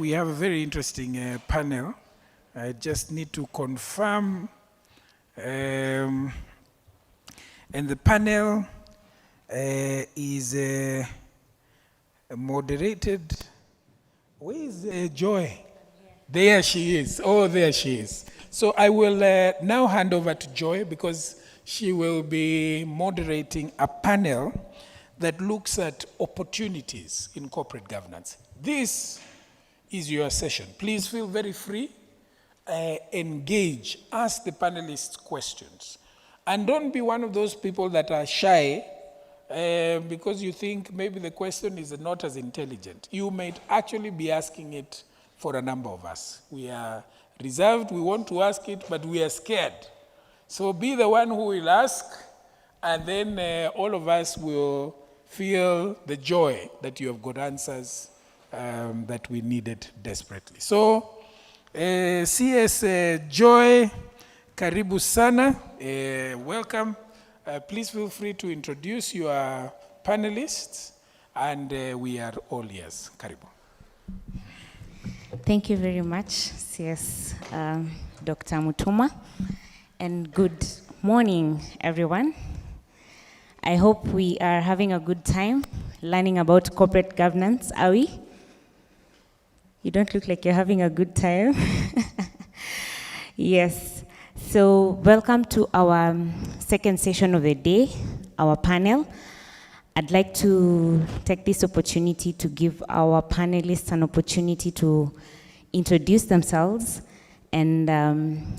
we have a very interesting panel. I just need to confirm. And the panel is moderated. Where is Joy? There she is. Oh, there she is. So I will now hand over to Joy because she will be moderating a panel that looks at opportunities in corporate governance. This is your session. Please feel very free, engage, ask the panelists questions. And don't be one of those people that are shy because you think maybe the question is not as intelligent. You might actually be asking it for a number of us. We are reserved, we want to ask it, but we are scared. So be the one who will ask, and then all of us will feel the joy that you have got answers that we needed desperately. So, CS Joy, karibu sana, welcome. Please feel free to introduce your panelists, and we are all ears. Karibu. Thank you very much, CS Dr. Mutuma, and good morning, everyone. I hope we are having a good time learning about corporate governance, are we? You don't look like you're having a good time. Yes, so welcome to our second session of the day, our panel. I'd like to take this opportunity to give our panelists an opportunity to introduce themselves and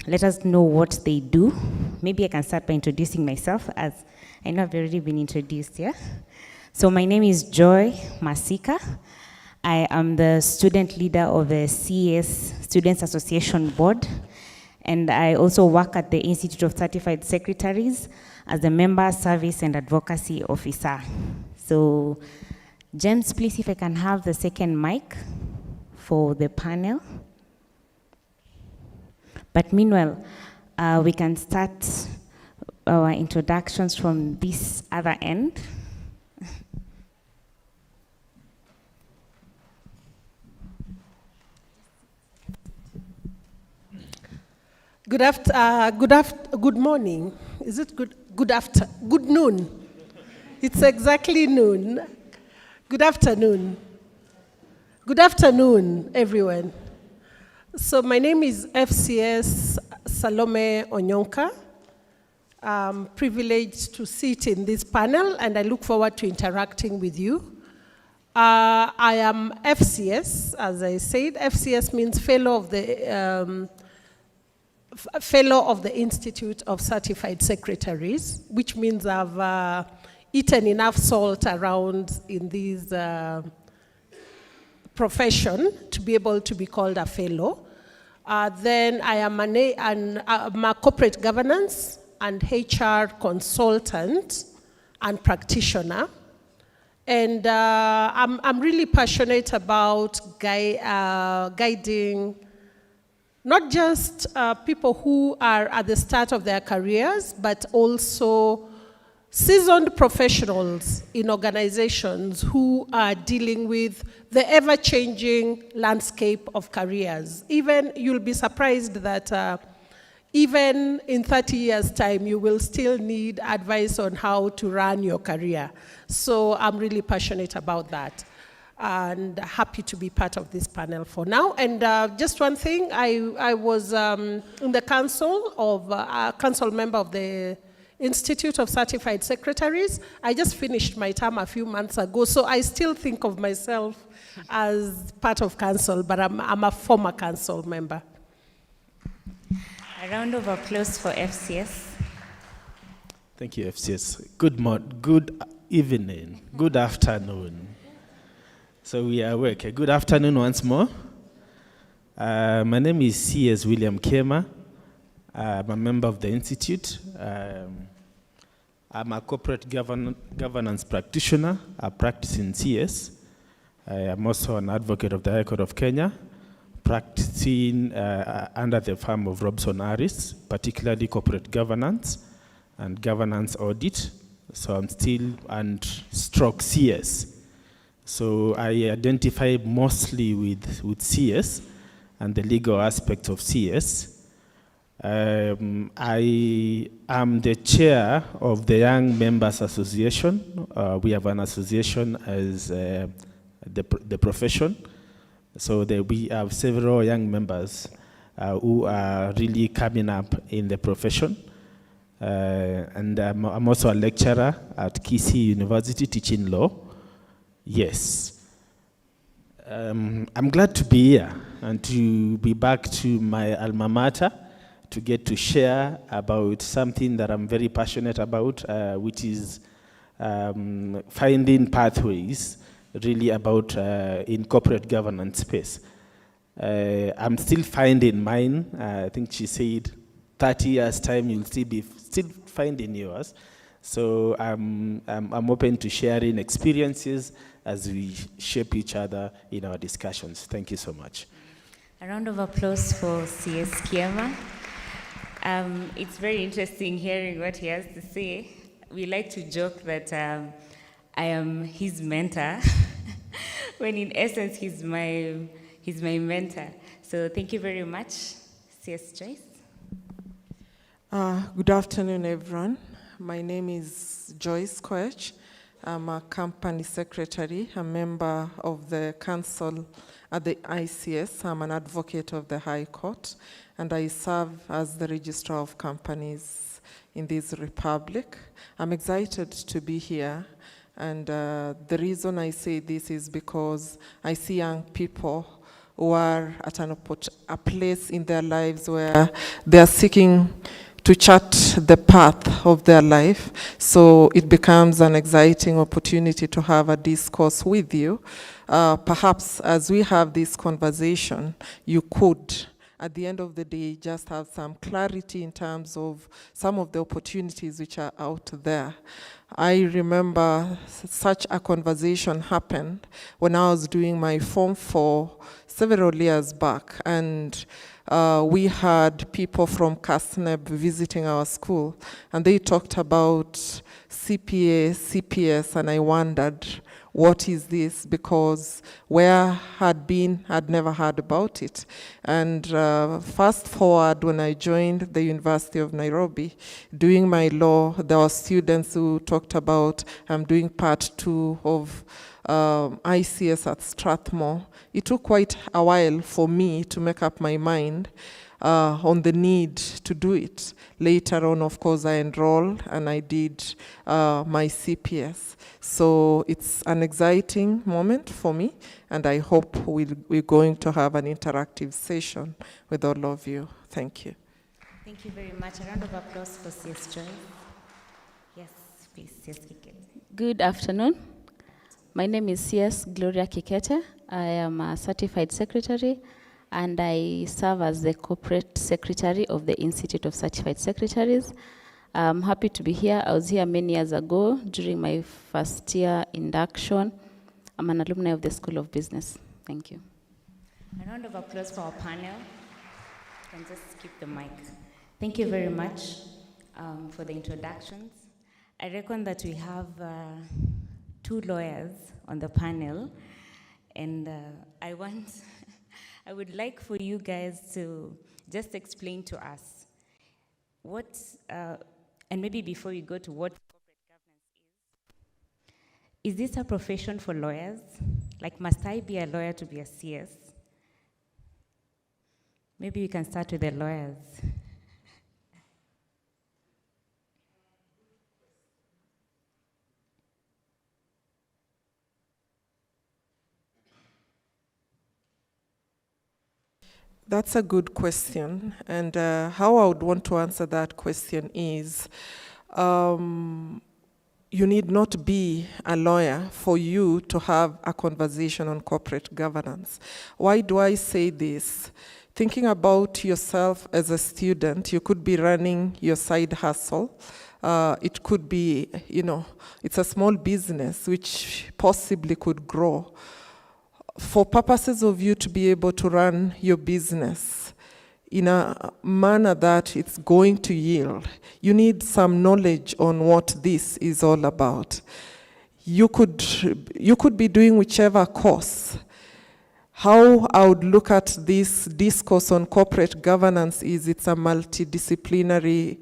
let us know what they do. Maybe I can start by introducing myself, as I know I've already been introduced, yeah? So my name is Joy Masika. I am the student leader of the CES Students Association Board, and I also work at the Institute of Certified Secretaries as the Member Service and Advocacy Officer. So, James, please, if I can have the second mic for the panel. But meanwhile, we can start our introductions from this other end. Good morning. Is it good? Good noon. It's exactly noon. Good afternoon. Good afternoon, everyone. So my name is FCS Salome Onyonka. I'm privileged to sit in this panel, and I look forward to interacting with you. I am FCS, as I said. FCS means Fellow of the Institute of Certified Secretaries, which means I've eaten enough salt around in this profession to be able to be called a fellow. Then I am I'm a corporate governance and HR consultant and practitioner. And I'm really passionate about guiding not just people who are at the start of their careers, but also seasoned professionals in organizations who are dealing with the ever-changing landscape of careers. Even, you'll be surprised that even in 30 years' time, you will still need advice on how to run your career. So I'm really passionate about that, and happy to be part of this panel for now. And just one thing, I was in the council of, council member of the Institute of Certified Secretaries. I just finished my term a few months ago, so I still think of myself as part of council, but I'm a former council member. A round of applause for FCS. Thank you, FCS. Good evening, good afternoon. So we are awake. Good afternoon once more. My name is CS William Kema. I'm a member of the Institute. I'm a corporate governance practitioner. I practice in CS. I am also an advocate of the High Court of Kenya, practicing under the firm of Robson Harris, particularly corporate governance and governance audit. So I'm still and stroke CS. So I identify mostly with CS and the legal aspect of CS. I am the chair of the Young Members Association. We have an association as the profession. So we have several young members who are really coming up in the profession. And I'm also a lecturer at Kisii University teaching law. Yes. I'm glad to be here and to be back to my alma mater to get to share about something that I'm very passionate about, which is finding pathways really about in corporate governance space. I'm still finding mine. I think she said 30 years time you'll still finding yours. So I'm open to sharing experiences as we shape each other in our discussions. Thank you so much. A round of applause for CS Kiama. It's very interesting hearing what he has to say. We like to joke that I am his mentor, when in essence he's my mentor. So thank you very much, CS Joyce. Good afternoon, everyone. My name is Joyce Koech. I'm a company secretary, a member of the council at the ICS. I'm an advocate of the High Court, and I serve as the registrar of companies in this republic. I'm excited to be here, and the reason I say this is because I see young people who are at a place in their lives where they are seeking to chart the path of their life. So it becomes an exciting opportunity to have a discourse with you. Perhaps as we have this conversation, you could, at the end of the day, just have some clarity in terms of some of the opportunities which are out there. I remember such a conversation happened when I was doing my Form 4 several years back, and we had people from CASNEB visiting our school, and they talked about CPA, CPS, and I wondered, what is this? Because where I had been, I'd never heard about it. And fast forward, when I joined the University of Nairobi, doing my law, there were students who talked about doing part 2 of ICS at Strathmore. It took quite a while for me to make up my mind on the need to do it. Later on, of course, I enrolled and I did my CPS. So it's an exciting moment for me, and I hope we're going to have an interactive session with all of you. Thank you. Thank you very much. A round of applause for CS Joy. Yes, please, CS Kikete. Good afternoon. My name is CS Gloria Kikete. I am a certified secretary, and I serve as the corporate secretary of the Institute of Certified Secretaries. I'm happy to be here. I was here many years ago during my first year induction. I'm an alumni of the School of Business. Thank you. A round of applause for our panel. You can just keep the mic. Thank you very much for the introductions. I reckon that we have 2 lawyers on the panel, and I would like for you guys to just explain to us what, and maybe before we go to what corporate governance is this a profession for lawyers? Like, must I be a lawyer to be a CS? Maybe we can start with the lawyers. That's a good question, and how I would want to answer that question is, you need not be a lawyer for you to have a conversation on corporate governance. Why do I say this? Thinking about yourself as a student, you could be running your side hustle. It could be, it's a small business which possibly could grow. For purposes of you to be able to run your business in a manner that it's going to yield, you need some knowledge on what this is all about. you could be doing whichever course. How I would look at this discourse on corporate governance is it's a multidisciplinary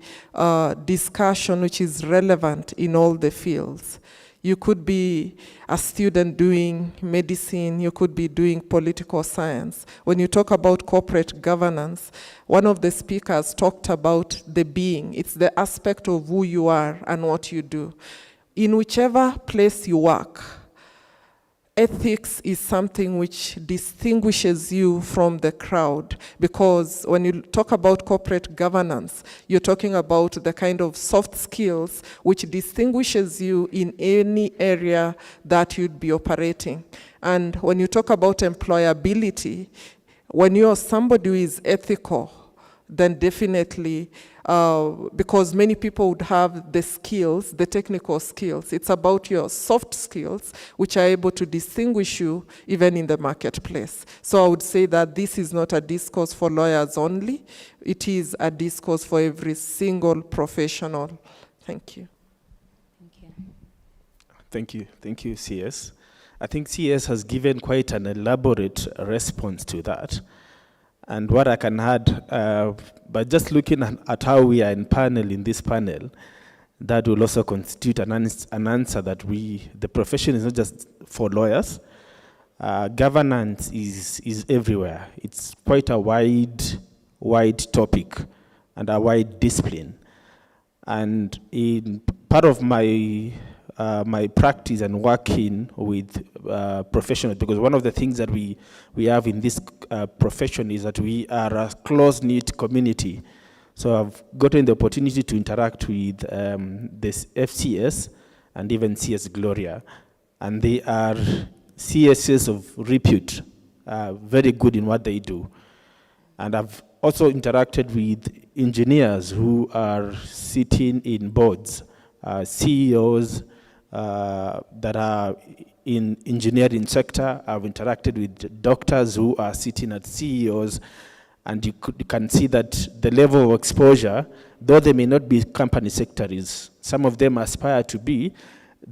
discussion which is relevant in all the fields. You could be a student doing medicine, you could be doing political science. When you talk about corporate governance, one of the speakers talked about the being. It's the aspect of who you are and what you do. In whichever place you work, ethics is something which distinguishes you from the crowd, because when you talk about corporate governance, you're talking about the kind of soft skills which distinguishes you in any area that you'd be operating. And when you talk about employability, when you're somebody who is ethical, then definitely, because many people would have the skills, the technical skills. It's about your soft skills, which are able to distinguish you even in the marketplace. So I would say that this is not a discourse for lawyers only. It is a discourse for every single professional. Thank you. Thank you. Thank you. Thank you, CS. I think CS has given quite an elaborate response to that. And what I can add, by just looking at how we are in this panel, that will also constitute an answer that the profession is not just for lawyers. Governance is everywhere. It's quite a wide topic and a wide discipline. And in part of my practice and working with professionals, because one of the things that we have in this profession is that we are a close-knit community. So I've gotten the opportunity to interact with this FCS and even CS Gloria, and they are CSs of repute, very good in what they do. And I've also interacted with engineers who are sitting in boards, CEOs, that are in engineering sector. I've interacted with doctors who are sitting at CEOs, and you can see that the level of exposure, though they may not be company secretaries, some of them aspire to be,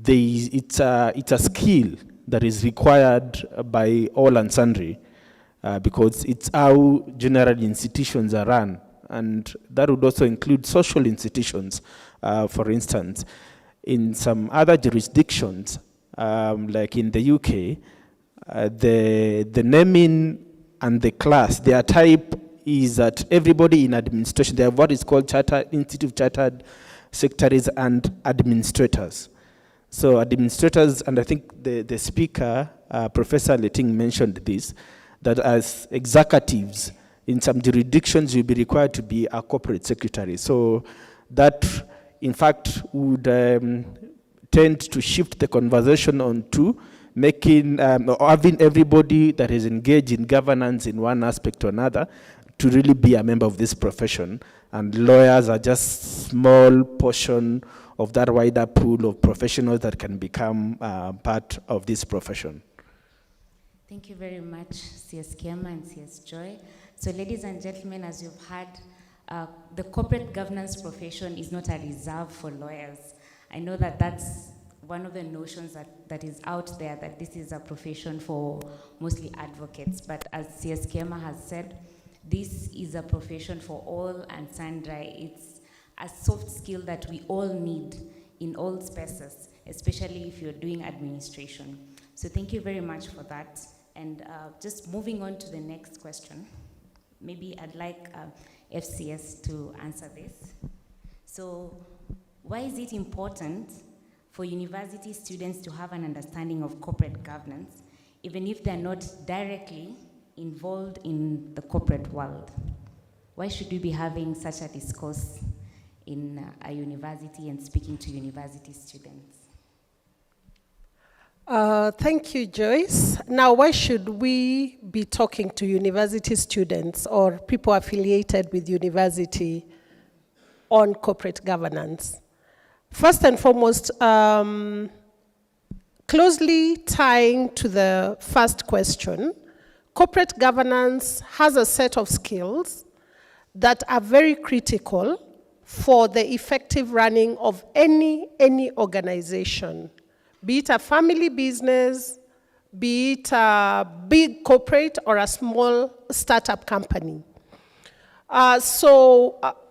it's a skill that is required by all and sundry, because it's how general institutions are run, and that would also include social institutions, for instance. In some other jurisdictions, like in the UK, the naming and the class, their type is that everybody in administration, they have what is called Institute of Chartered Secretaries and Administrators. So administrators, and I think the speaker, Professor Letting, mentioned this, that as executives, in some jurisdictions, you'll be required to be a corporate secretary. So that, in fact, would tend to shift the conversation onto making, or having everybody that is engaged in governance in one aspect or another to really be a member of this profession. And lawyers are just small portion of that wider pool of professionals that can become part of this profession. Thank you very much, CS Kiama and CS Joy. So ladies and gentlemen, as you've heard, the corporate governance profession is not a reserve for lawyers. I know that that's one of the notions that is out there, that this is a profession for mostly advocates. But as CS Kiama has said, this is a profession for all and sundry. It's a soft skill that we all need in all spaces, especially if you're doing administration. So thank you very much for that. And just moving on to the next question, maybe I'd like FCS to answer this. So why is it important for university students to have an understanding of corporate governance, even if they're not directly involved in the corporate world? Why should we be having such a discourse in a university and speaking to university students? Thank you, Joyce. Now, why should we be talking to university students or people affiliated with university on corporate governance? First and foremost, closely tying to the first question, corporate governance has a set of skills that are very critical for the effective running of any organization, be it a family business, be it a big corporate or a small startup company.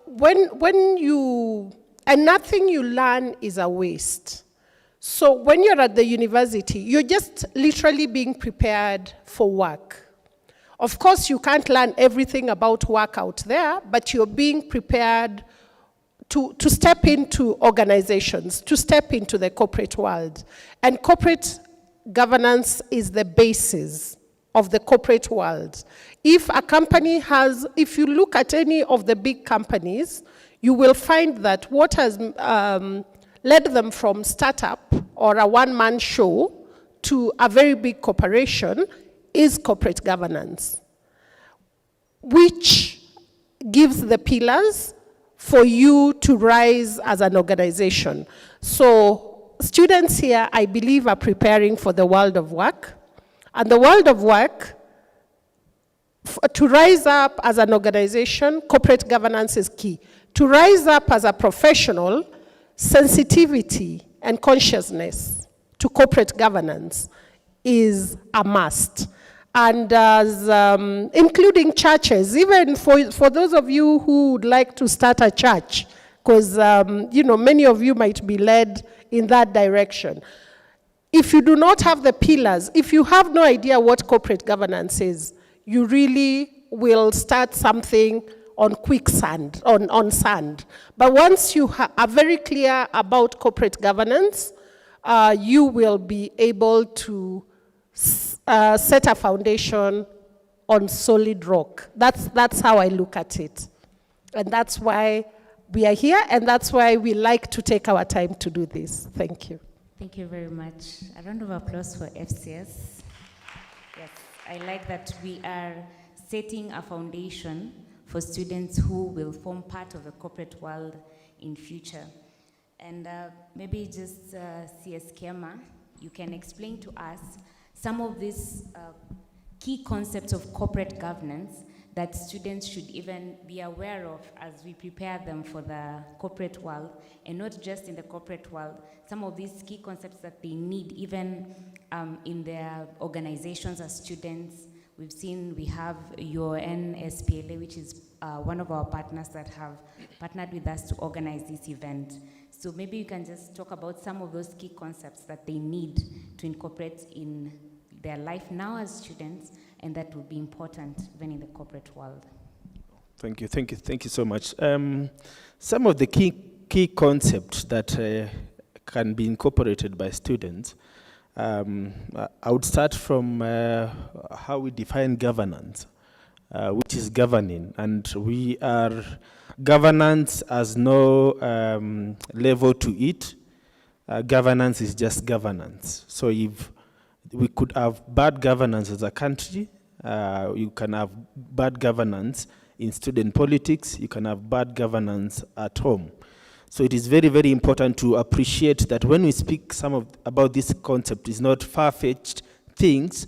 When you, and nothing you learn is a waste. So when you're at the university, you're just literally being prepared for work. Of course, you can't learn everything about work out there, but you're being prepared to step into organizations, to step into the corporate world. And corporate governance is the basis of the corporate world. If a company has, if you look at any of the big companies, you will find that what has led them from startup or a one-man show to a very big corporation is corporate governance, which gives the pillars for you to rise as an organization. So students here, I believe, are preparing for the world of work. And the world of work, to rise up as an organization, corporate governance is key. To rise up as a professional, sensitivity and consciousness to corporate governance is a must. And as, including churches, even for those of you who would like to start a church, because many of you might be led in that direction. If you do not have the pillars, if you have no idea what corporate governance is, you really will start something on quicksand, on sand. But once you are very clear about corporate governance, you will be able to set a foundation on solid rock. That's how I look at it. And that's why we are here, and that's why we like to take our time to do this. Thank you. Thank you very much. A round of applause for FCS. Yes, I like that we are setting a foundation for students who will form part of the corporate world in future. And maybe just CS Kema, you can explain to us some of these key concepts of corporate governance that students should even be aware of as we prepare them for the corporate world, and not just in the corporate world, some of these key concepts that they need even in their organizations as students. We've seen we have your NSPLA, which is one of our partners that have partnered with us to organize this event. So maybe you can just talk about some of those key concepts that they need to incorporate in their life now as students, and that will be important even in the corporate world. Thank you so much. Some of the key concepts that can be incorporated by students, I would start from how we define governance, which is governing, and we are governance has no level to it. Governance is just governance. So if we could have bad governance as a country, you can have bad governance in student politics, you can have bad governance at home. So it is very, very important to appreciate that when we speak about this concept, it's not far-fetched things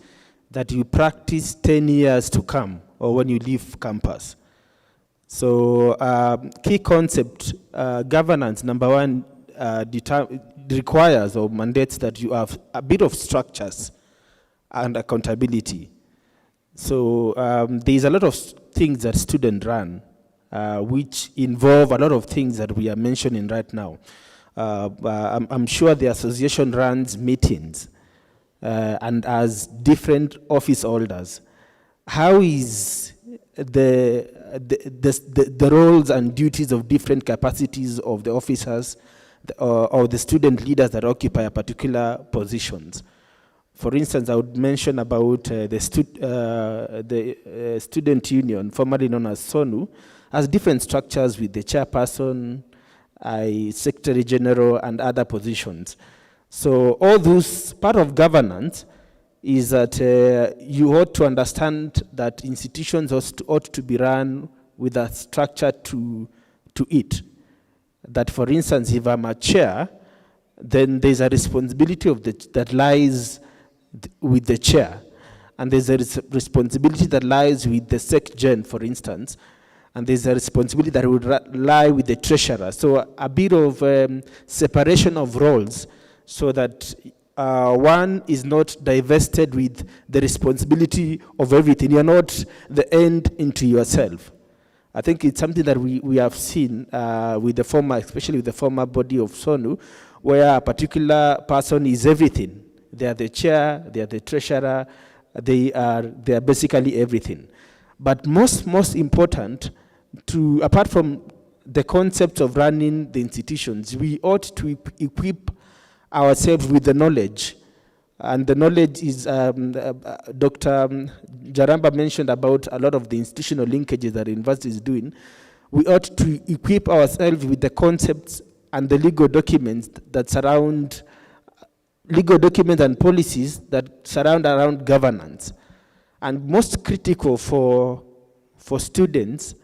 that you practice 10 years to come or when you leave campus. So key concept, governance, number one, requires or mandates that you have a bit of structures and accountability. So there's a lot of things that students run which involve a lot of things that we are mentioning right now. I'm sure the association runs meetings and as different office holders. How is the roles and duties of different capacities of the officers or the student leaders that occupy a particular positions? For instance, I would mention about the student union, formerly known as SONU, has different structures with the chairperson, secretary general, and other positions. So all those, part of governance is that you ought to understand that institutions ought to be run with a structure to it. That, for instance, if I'm a chair, then there's a responsibility that lies with the chair. And there's a responsibility that lies with the SecGen, for instance. And there's a responsibility that would lie with the treasurer. So a bit of separation of roles so that one is not divested with the responsibility of everything. You're not the end into yourself. I think it's something that we have seen with the former, especially with the former body of SONU, where a particular person is everything. They are the chair, they are the treasurer, they are basically everything. But most important, apart from the concept of running the institutions, we ought to equip ourselves with the knowledge. And the knowledge is, Dr. Jaramba mentioned about a lot of the institutional linkages that the university is doing. We ought to equip ourselves with the concepts and the legal documents that surround, legal documents and policies that surround around governance. And most critical for students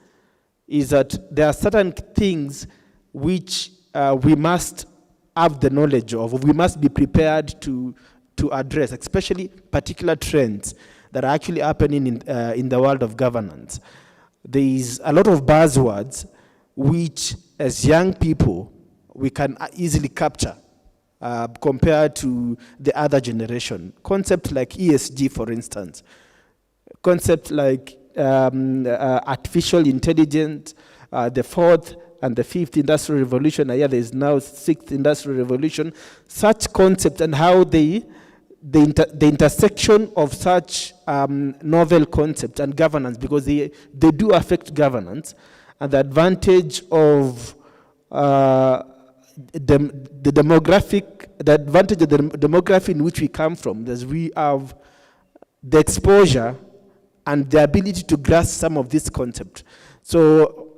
is that there are certain things which we must have the knowledge of, we must be prepared to address, especially particular trends that are actually happening in the world of governance. There is a lot of buzzwords which, as young people, we can easily capture compared to the other generation. Concepts like ESG, for instance, concepts like artificial intelligence, the fourth and the fifth industrial revolution, there is now sixth industrial revolution, such concepts and how the intersection of such novel concepts and governance, because they do affect governance, and the advantage of the demography in which we come from, as we have the exposure and the ability to grasp some of this concept. So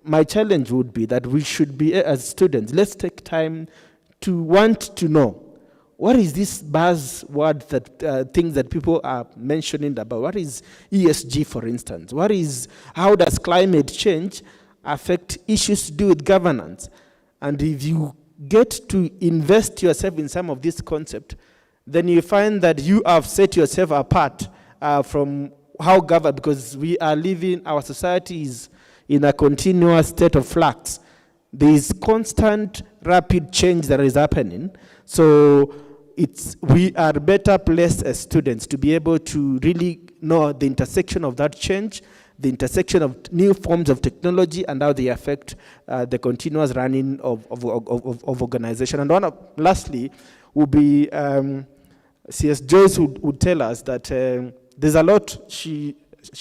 my challenge would be that we should be, as students, let's take time to want to know, what is this buzzword, that things that people are mentioning about? What is ESG, for instance? How does climate change affect issues to do with governance? And if you get to invest yourself in some of this concept, then you find that you have set yourself apart from how government, because we are living, our society is in a continuous state of flux. There is constant rapid change that is happening. So we are better placed as students to be able to really know the intersection of that change, the intersection of new forms of technology and how they affect the continuous running of organization. And lastly would be, CS Joyce would tell us that there's a lot. She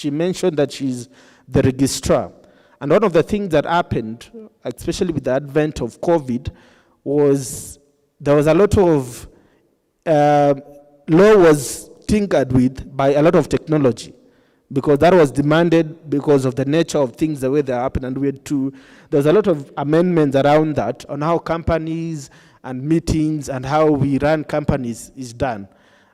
mentioned that she's the registrar. And one of the things that happened, especially with the advent of COVID, was there was a lot of law was tinkered with by a lot of technology, because that was demanded because of the nature of things, the way they happen. And there's a lot of amendments around that on how companies and meetings and how we run companies is done.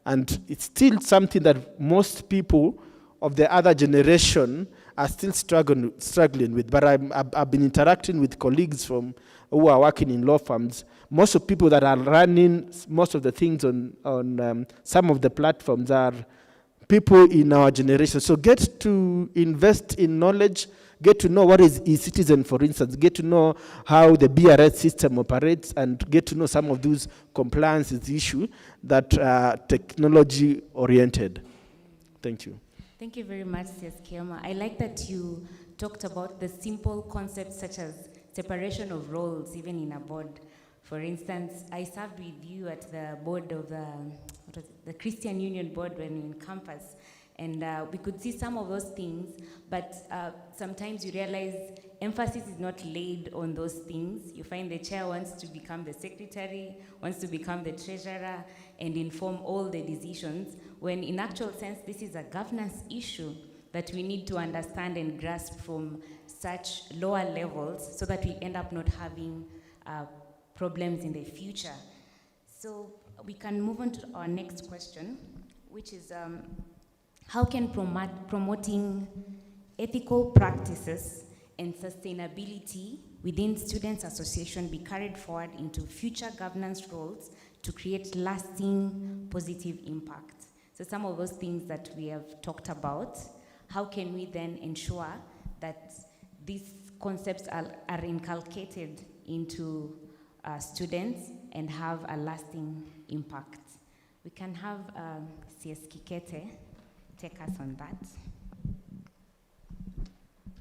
And it's still something that most people of the other generation are still struggling with. But I've been interacting with colleagues who are working in law firms. Most of the people that are running most of the things on some of the platforms are people in our generation. So get to invest in knowledge, get to know what is e-citizen, for instance, get to know how the BRS system operates, and get to know some of those compliance issues that are technology oriented. Thank you. Thank you very much, CS Kioma. I like that you talked about the simple concepts such as separation of roles, even in a board. For instance, I served with you at the board of the Christian Union board when in campus, and we could see some of those things, but sometimes you realize emphasis is not laid on those things. You find the chair wants to become the secretary, wants to become the treasurer, and inform all the decisions, when in actual sense, this is a governance issue that we need to understand and grasp from such lower levels so that we end up not having problems in the future. So we can move on to our next question, which is how can promoting ethical practices and sustainability within Students' Association be carried forward into future governance roles to create lasting positive impact? So some of those things that we have talked about, how can we then ensure that these concepts are inculcated into students and have a lasting impact? We can have CS Kikete take us on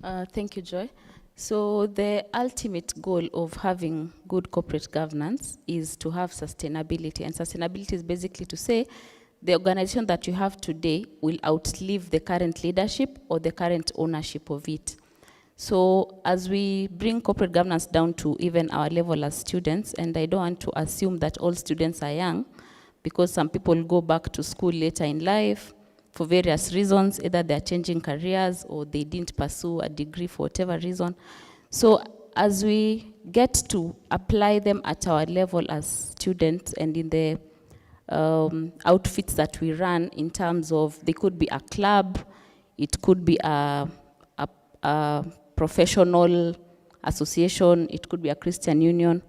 that. Thank you, Joy. So the ultimate goal of having good corporate governance is to have sustainability. And sustainability is basically to say the organization that you have today will outlive the current leadership or the current ownership of it. So as we bring corporate governance down to even our level as students, and I don't want to assume that all students are young, because some people go back to school later in life for various reasons, either they're changing careers or they didn't pursue a degree for whatever reason. So as we get to apply them at our level as students and in the outfits that we run in terms of, they could be a club, it could be a professional association, it could be a Christian union.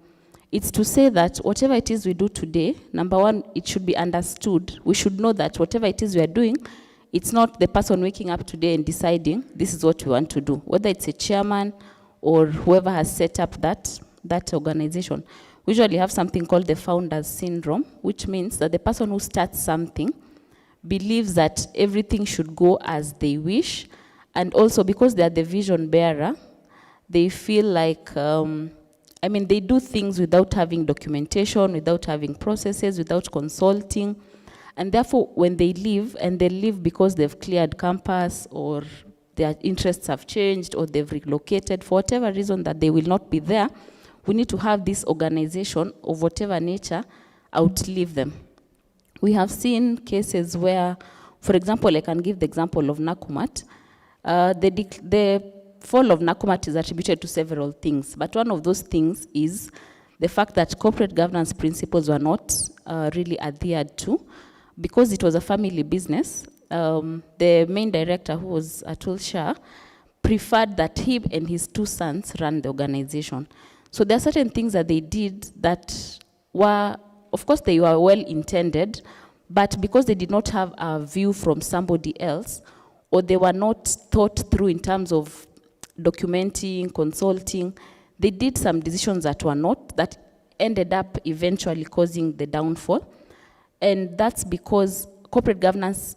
It's to say that whatever it is we do today, number one, it should be understood. We should know that whatever it is we are doing, it's not the person waking up today and deciding this is what we want to do, whether it's a chairman or whoever has set up that organization. We usually have something called the founder's syndrome, which means that the person who starts something believes that everything should go as they wish, and also because they are the vision bearer, they feel like, they do things without having documentation, without having processes, without consulting, and therefore when they leave, and they leave because they've cleared campus or their interests have changed or they've relocated for whatever reason that they will not be there, we need to have this organization of whatever nature outlive them. We have seen cases where, for example, I can give the example of Nakumat. The fall of Nakumat is attributed to several things, but one of those things is the fact that corporate governance principles were not really adhered to. Because it was a family business, the main director, who was Atul Shah, preferred that he and his two sons run the organization. So there are certain things that they did that were, of course, they were well intended, but because they did not have a view from somebody else, or they were not thought through in terms of documenting, consulting, they did some decisions that were not, that ended up eventually causing the downfall. And that's because corporate governance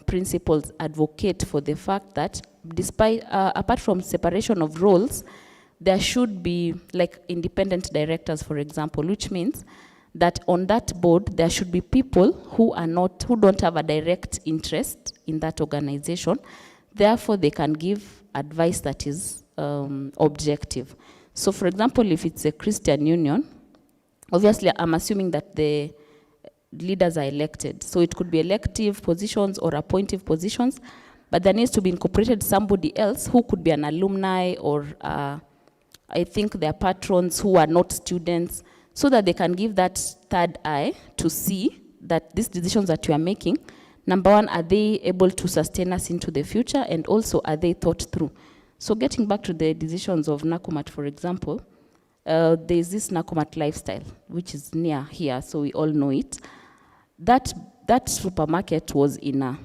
principles advocate for the fact that despite, apart from separation of roles, there should be like independent directors, for example, which means that on that board, there should be people who don't have a direct interest in that organization. Therefore, they can give advice that is objective. So for example, if it's a Christian union, obviously I'm assuming that the leaders are elected. So it could be elective positions or appointive positions, but there needs to be incorporated somebody else who could be an alumni or I think their patrons who are not students, so that they can give that third eye to see that these decisions that you are making, number one, are they able to sustain us into the future, and also are they thought through? So getting back to the decisions of Nakumat, for example, there's this Nakumat lifestyle, which is near here, so we all know it. That supermarket was in a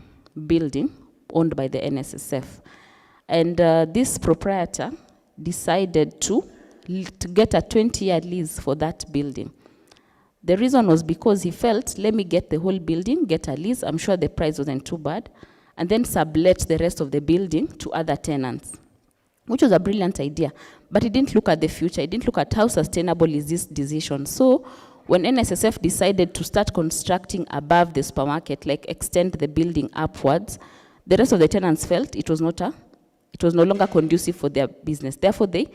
building owned by the NSSF. And this proprietor decided to get a 20-year lease for that building. The reason was because he felt, let me get the whole building, get a lease, I'm sure the price wasn't too bad, and then sublet the rest of the building to other tenants, which was a brilliant idea. But he didn't look at the future. He didn't look at how sustainable is this decision. So when NSSF decided to start constructing above the supermarket, like extend the building upwards, the rest of the tenants felt it was no longer conducive for their business. Therefore, they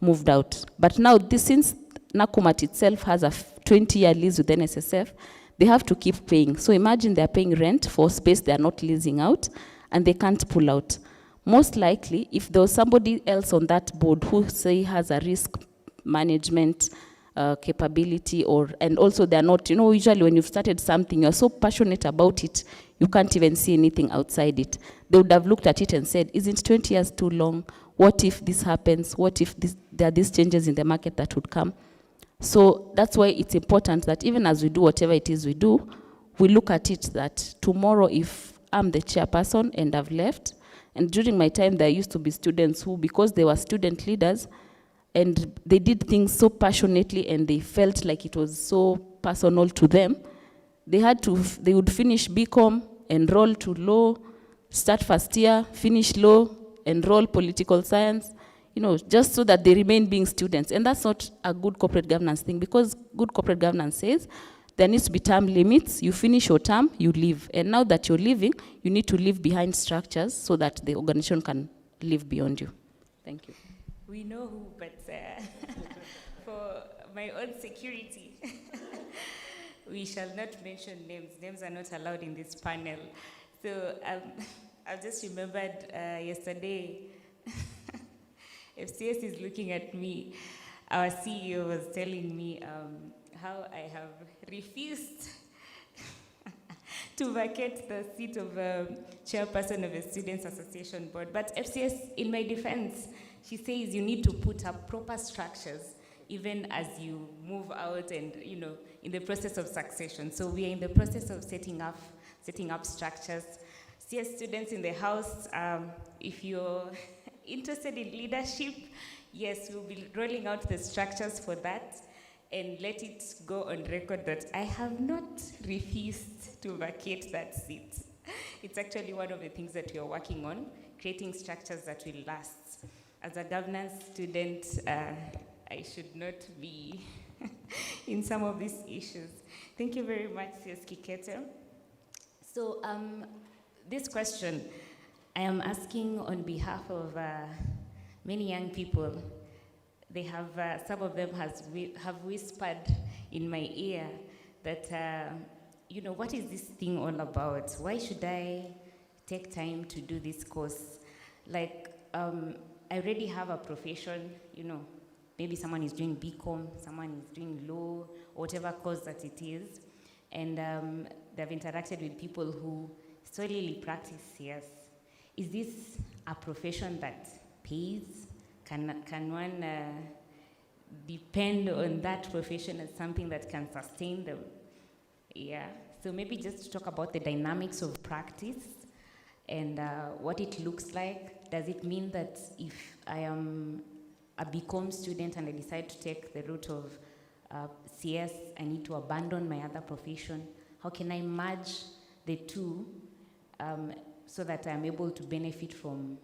moved out. But now, since Nakumat itself has a 20-year lease with NSSF, they have to keep paying. So imagine they're paying rent for space they're not leasing out, and they can't pull out. Most likely, if there was somebody else on that board who, say, has a risk management capability, and also they're not, usually when you've started something, you're so passionate about it, you can't even see anything outside it. They would have looked at it and said, isn't 20 years too long? What if this happens? What if there are these changes in the market that would come? So that's why it's important that even as we do whatever it is we do, we look at it that tomorrow, if I'm the chairperson and I've left, and during my time there used to be students who, because they were student leaders, and they did things so passionately and they felt like it was so personal to them, they would finish BCom, enroll to law, start first year, finish law, enroll political science, just so that they remain being students. And that's not a good corporate governance thing, because good corporate governance says there needs to be term limits. You finish your term, you leave. And now that you're leaving, you need to leave behind structures so that the organization can live beyond you. Thank you. We know who, but for my own security, we shall not mention names. Names are not allowed in this panel. So I've just remembered yesterday, FCS is looking at me. Our CEO was telling me how I have refused to vacate the seat of chairperson of the Students Association Board. But FCS, in my defense, she says you need to put up proper structures even as you move out and, in the process of succession. So we are in the process of setting up structures. CS students in the house, if you're interested in leadership, yes, we'll be rolling out the structures for that, and let it go on record that I have not refused to vacate that seat. It's actually one of the things that we are working on, creating structures that will last. As a governance student, I should not be in some of these issues. Thank you very much, CS Kikete. So this question I am asking on behalf of many young people. They have, some of them have whispered in my ear that, what is this thing all about? Why should I take time to do this course? Like, I already have a profession, maybe someone is doing BCom, someone is doing law, or whatever course that it is, and they've interacted with people who solely practice CS. Is this a profession that pays? Can one depend on that profession as something that can sustain them? Yeah, so maybe just to talk about the dynamics of practice and what it looks like. Does it mean that if I am a BCom student and I decide to take the route of CS, I need to abandon my other profession? How can I merge the two so that I'm able to benefit from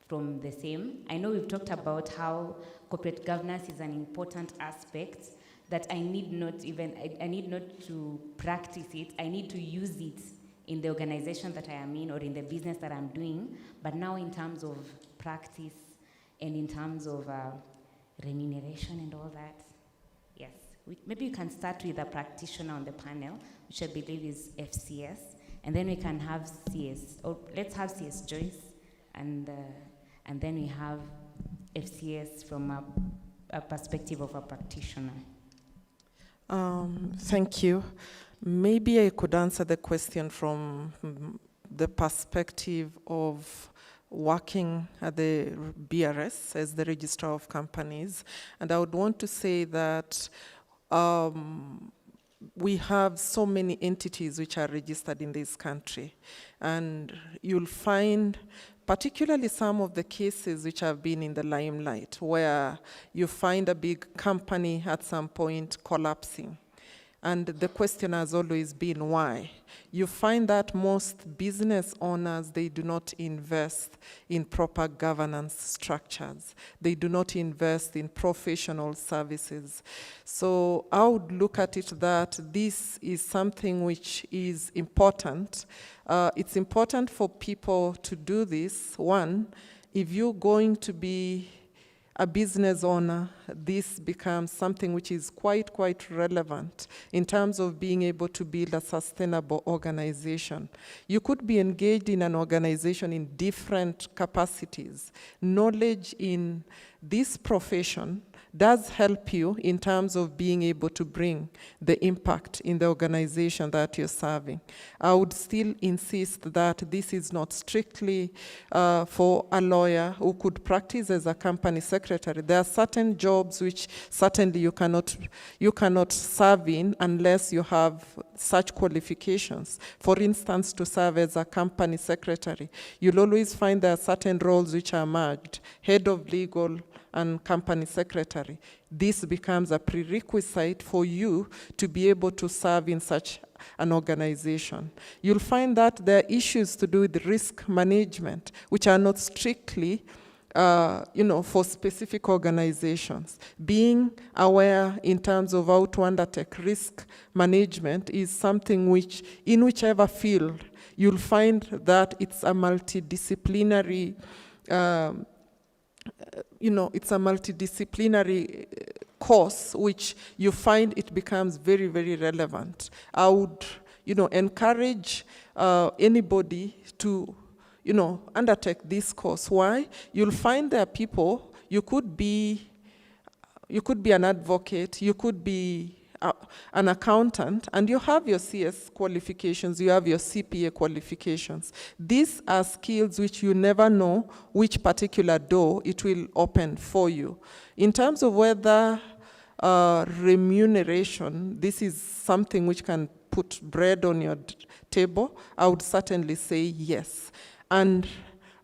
the same? I know we've talked about how corporate governance is an important aspect, that I need not to practice it, I need to use it in the organization that I am in or in the business that I'm doing. But now in terms of practice and in terms of remuneration and all that, yes. Maybe we can start with a practitioner on the panel, which I believe is FCS, and then we can have CS, or let's have CS Joyce, and then we have FCS from a perspective of a practitioner. Thank you. Maybe I could answer the question from the perspective of working at the BRS as the Registrar of Companies. And I would want to say that we have so many entities which are registered in this country. And you'll find particularly some of the cases which have been in the limelight, where you find a big company at some point collapsing. And the question has always been why. You find that most business owners, they do not invest in proper governance structures. They do not invest in professional services. So I would look at it that this is something which is important. It's important for people to do this. One, if you're going to be a business owner, this becomes something which is quite relevant in terms of being able to build a sustainable organization. You could be engaged in an organization in different capacities. Knowledge in this profession does help you in terms of being able to bring the impact in the organization that you're serving. I would still insist that this is not strictly for a lawyer who could practice as a company secretary. There are certain jobs which certainly you cannot serve in unless you have such qualifications. For instance, to serve as a company secretary, you'll always find there are certain roles which are merged, head of legal and company secretary. This becomes a prerequisite for you to be able to serve in such an organization. You'll find that there are issues to do with risk management, which are not strictly for specific organizations. Being aware in terms of how to undertake risk management is something which, in whichever field, you'll find that it's a multidisciplinary, course, which you find it becomes very, very relevant. I would, encourage anybody to undertake this course. Why? You'll find there are people, you could be an advocate, you could be an accountant, and you have your CS qualifications, you have your CPA qualifications. These are skills which you never know which particular door it will open for you. In terms of whether remuneration, this is something which can put bread on your table, I would certainly say yes. And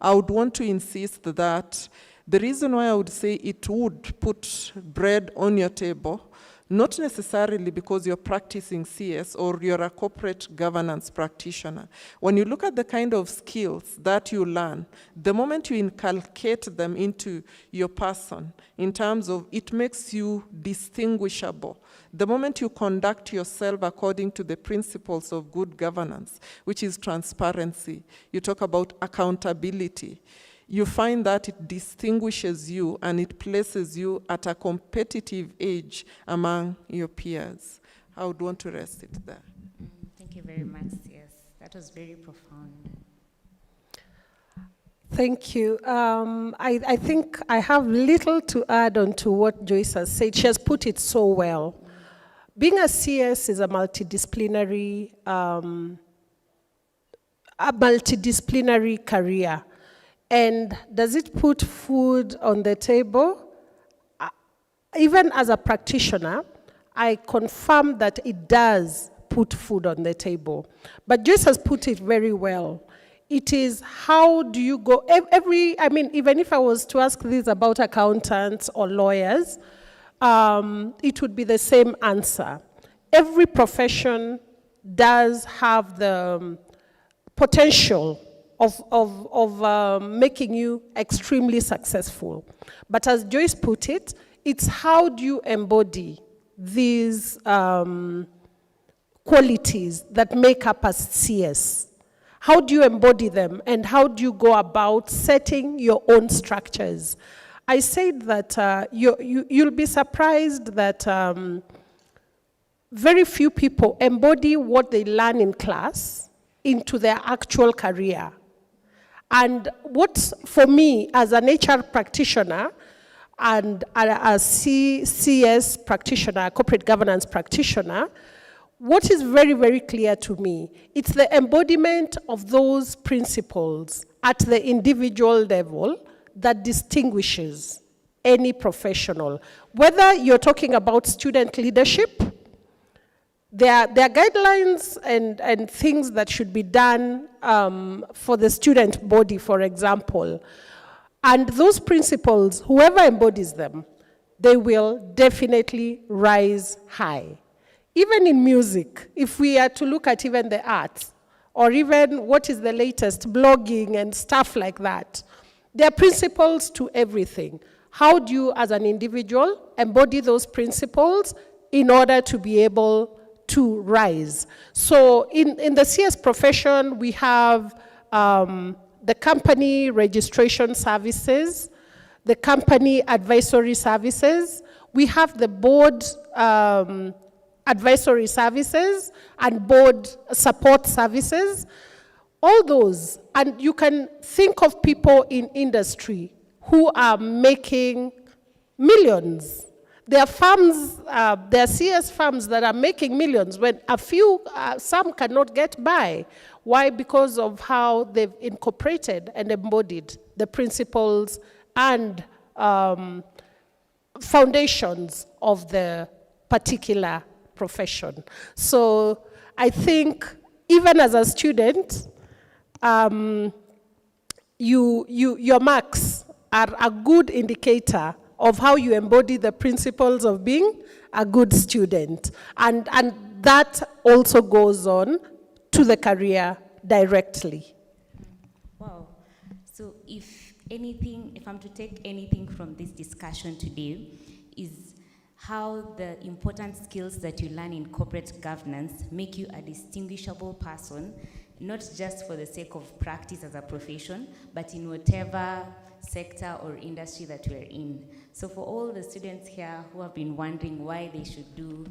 I would want to insist that the reason why I would say it would put bread on your table, not necessarily because you're practicing CS or you're a corporate governance practitioner. When you look at the kind of skills that you learn, the moment you inculcate them into your person, in terms of it makes you distinguishable. The moment you conduct yourself according to the principles of good governance, which is transparency, you talk about accountability, you find that it distinguishes you and it places you at a competitive edge among your peers. I would want to rest it there. Thank you very much. Yes, that was very profound. Thank you. I think I have little to add on to what Joyce has said. She has put it so well. Being a CS is a multidisciplinary career. And does it put food on the table? Even as a practitioner, I confirm that it does put food on the table. But Joyce has put it very well. It is how do you go, even if I was to ask this about accountants or lawyers, it would be the same answer. Every profession does have the potential of making you extremely successful. But as Joyce put it, it's how do you embody these qualities that make up a CS? How do you embody them, and how do you go about setting your own structures? I said that you'll be surprised that very few people embody what they learn in class into their actual career. And what, for me, as an HR practitioner and a CS practitioner, a corporate governance practitioner, what is very, very clear to me, it's the embodiment of those principles at the individual level that distinguishes any professional. Whether you're talking about student leadership, there are guidelines and things that should be done for the student body, for example. And those principles, whoever embodies them, they will definitely rise high. Even in music, if we are to look at even the arts, or even what is the latest, blogging and stuff like that, there are principles to everything. How do you, as an individual, embody those principles in order to be able to rise? So in the CS profession, we have the company registration services, the company advisory services, we have the board advisory services and board support services, all those. And you can think of people in industry who are making millions. There are firms, there are CS firms that are making millions when a few, some cannot get by. Why? Because of how they've incorporated and embodied the principles and foundations of the particular profession. So I think even as a student, your marks are a good indicator of how you embody the principles of being a good student. And that also goes on to the career directly. Wow. So if I'm to take anything from this discussion today, is how the important skills that you learn in corporate governance make you a distinguishable person, not just for the sake of practice as a profession, but in whatever sector or industry that we're in. So for all the students here who have been wondering why they should do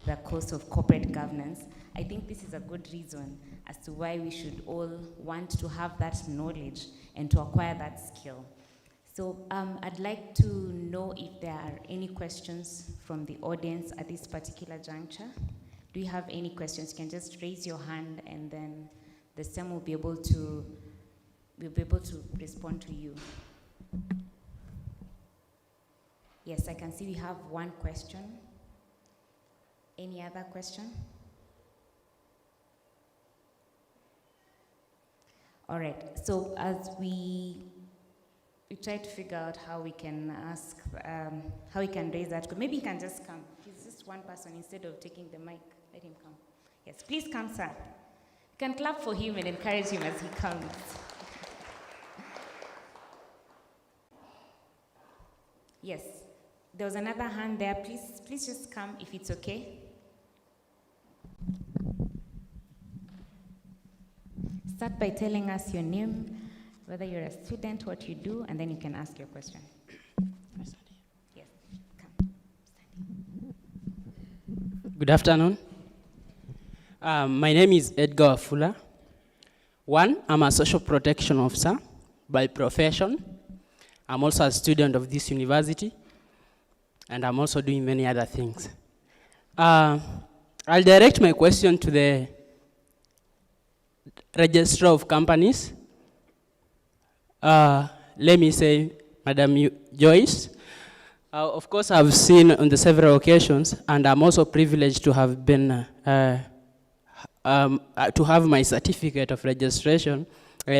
the course of corporate governance, I think this is a good reason as to why we should all want to have that knowledge and to acquire that skill. So I'd like to know if there are any questions from the audience at this particular juncture. Do you have any questions? You can just raise your hand and then the SEM will be able to respond to you. Yes, I can see we have one question. Any other question? All right, so as we try to figure out how we can ask, how we can raise that, maybe he can just come. He's just one person instead of taking the mic. Let him come. Yes, please come, sir. You can clap for him and encourage him as he comes. Yes, there was another hand there. Please just come if it's okay. Start by telling us your name, whether you're a student, what you do, and then you can ask your question. Yes, come. Good afternoon. My name is Edgar Wafula. I'm a social protection officer by profession. I'm also a student of this university, and I'm also doing many other things. I'll direct my question to the Registrar of Companies. Let me say, Madam Joyce, of course I've seen on the several occasions, and I'm also privileged to have been, to have my certificate of registration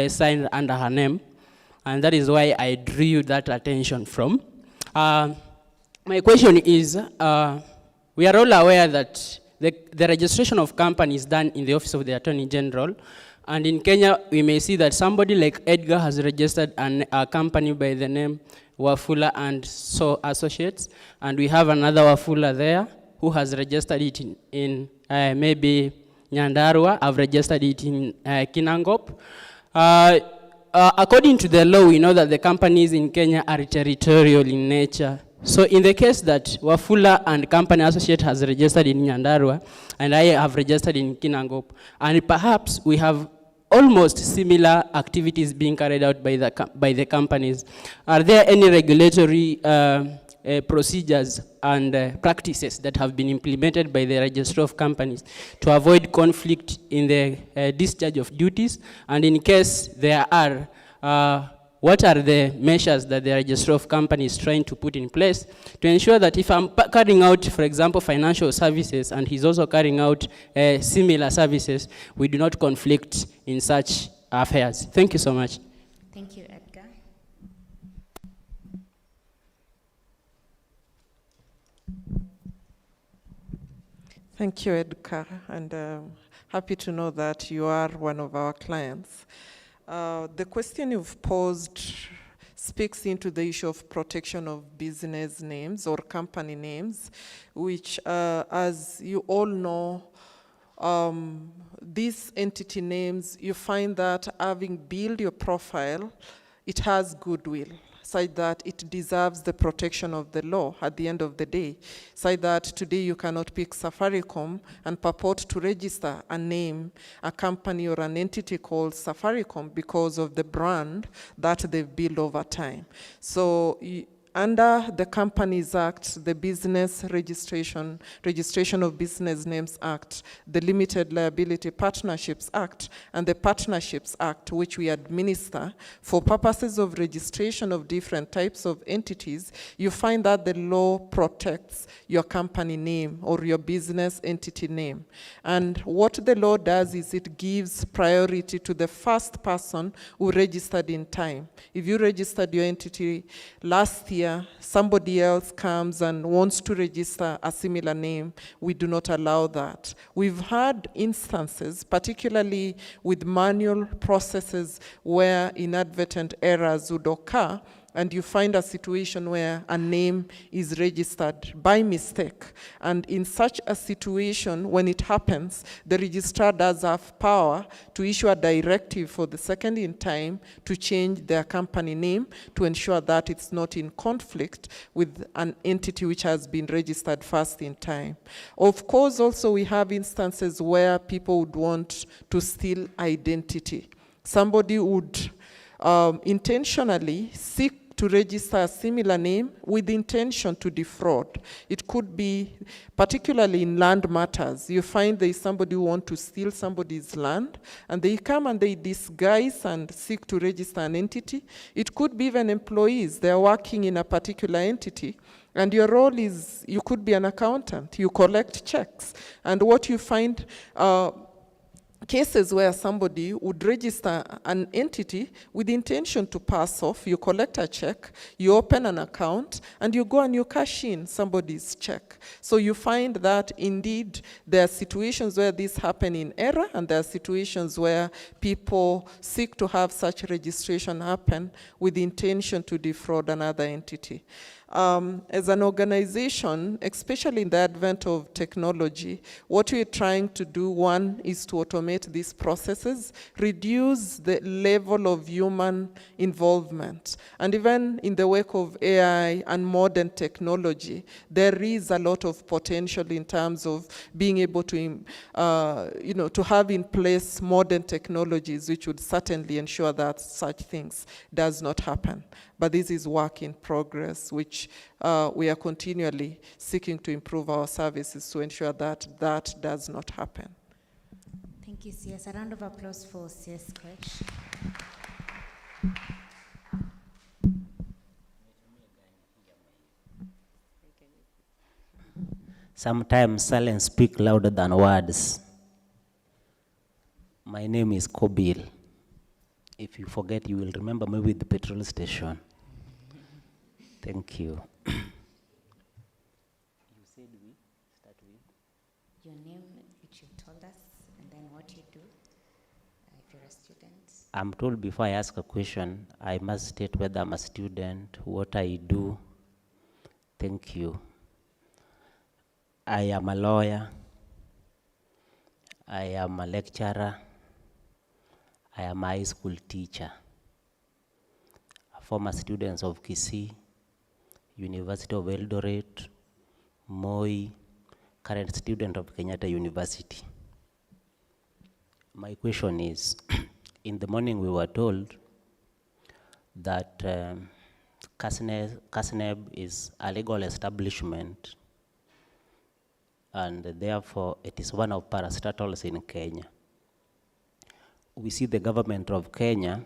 signed under her name, and that is why I drew that attention from. My question is, we are all aware that the registration of companies is done in the Office of the Attorney General. And in Kenya, we may see that somebody like Edgar has registered a company by the name Wafula and So Associates. And we have another Wafula there who has registered it in maybe Nyandarua. I've registered it in Kinangop. According to the law, we know that the companies in Kenya are territorial in nature. So in the case that Wafula and Company Associate has registered in Nyandarua, and I have registered in Kinangop, and perhaps we have almost similar activities being carried out by the companies, are there any regulatory procedures and practices that have been implemented by the Registrar of Companies to avoid conflict in the discharge of duties? And in case there are, what are the measures that the Registrar of Companies is trying to put in place to ensure that if I'm carrying out, for example, financial services, and he's also carrying out similar services, we do not conflict in such affairs? Thank you so much. Thank you, Edgar. Thank you, Edgar, and happy to know that you are one of our clients. The question you've posed speaks into the issue of protection of business names or company names, which, as you all know, these entity names, you find that having built your profile, it has goodwill, such that it deserves the protection of the law at the end of the day, such that today you cannot pick Safaricom and purport to register a name, a company or an entity called Safaricom because of the brand that they've built over time. So Under the Companies Act, the Business Registration of Business Names Act, the Limited Liability Partnerships Act, and the Partnerships Act, which we administer for purposes of registration of different types of entities, you find that the law protects your company name or your business entity name. And what the law does is it gives priority to the first person who registered in time. If you registered your entity last year, somebody else comes and wants to register a similar name, we do not allow that. We've had instances, particularly with manual processes, where inadvertent errors would occur, and you find a situation where a name is registered by mistake. And in such a situation, when it happens, the registrar does have power to issue a directive for the second in time to change their company name to ensure that it's not in conflict with an entity which has been registered first in time. Of course, also we have instances where people would want to steal identity. Somebody would intentionally seek to register a similar name with the intention to defraud. It could be, particularly in land matters, you find there is somebody who wants to steal somebody's land, and they come and they disguise and seek to register an entity. It could be even employees. They're working in a particular entity, and your role is, you could be an accountant. You collect checks. And what you find, cases where somebody would register an entity with the intention to pass off, you collect a check, you open an account, and you go and you cash in somebody's check. So you find that indeed there are situations where this happen in error, and there are situations where people seek to have such registration happen with the intention to defraud another entity. As an organization, especially in the advent of technology, what we're trying to do, one, is to automate these processes, reduce the level of human involvement. And even in the wake of AI and modern technology, there is a lot of potential in terms of being able to, to have in place modern technologies which would certainly ensure that such things does not happen. But this is work in progress, which we are continually seeking to improve our services to ensure that that does not happen. Thank you, CS. A round of applause for CS Coach. Sometimes silence speaks louder than words. My name is Kobil. If you forget, you will remember me with the petrol station. Thank you. You said we start with? Your name, which you told us, and then what you do, if you're a student. I'm told before I ask a question, I must state whether I'm a student, what I do. Thank you. I am a lawyer. I am a lecturer. I am a high school teacher. Former students of Kisii, University of Eldoret, Moi, current student of Kenyatta University. My question is, in the morning we were told that CASNEB is a legal establishment, and therefore it is one of parastatals in Kenya. We see the government of Kenya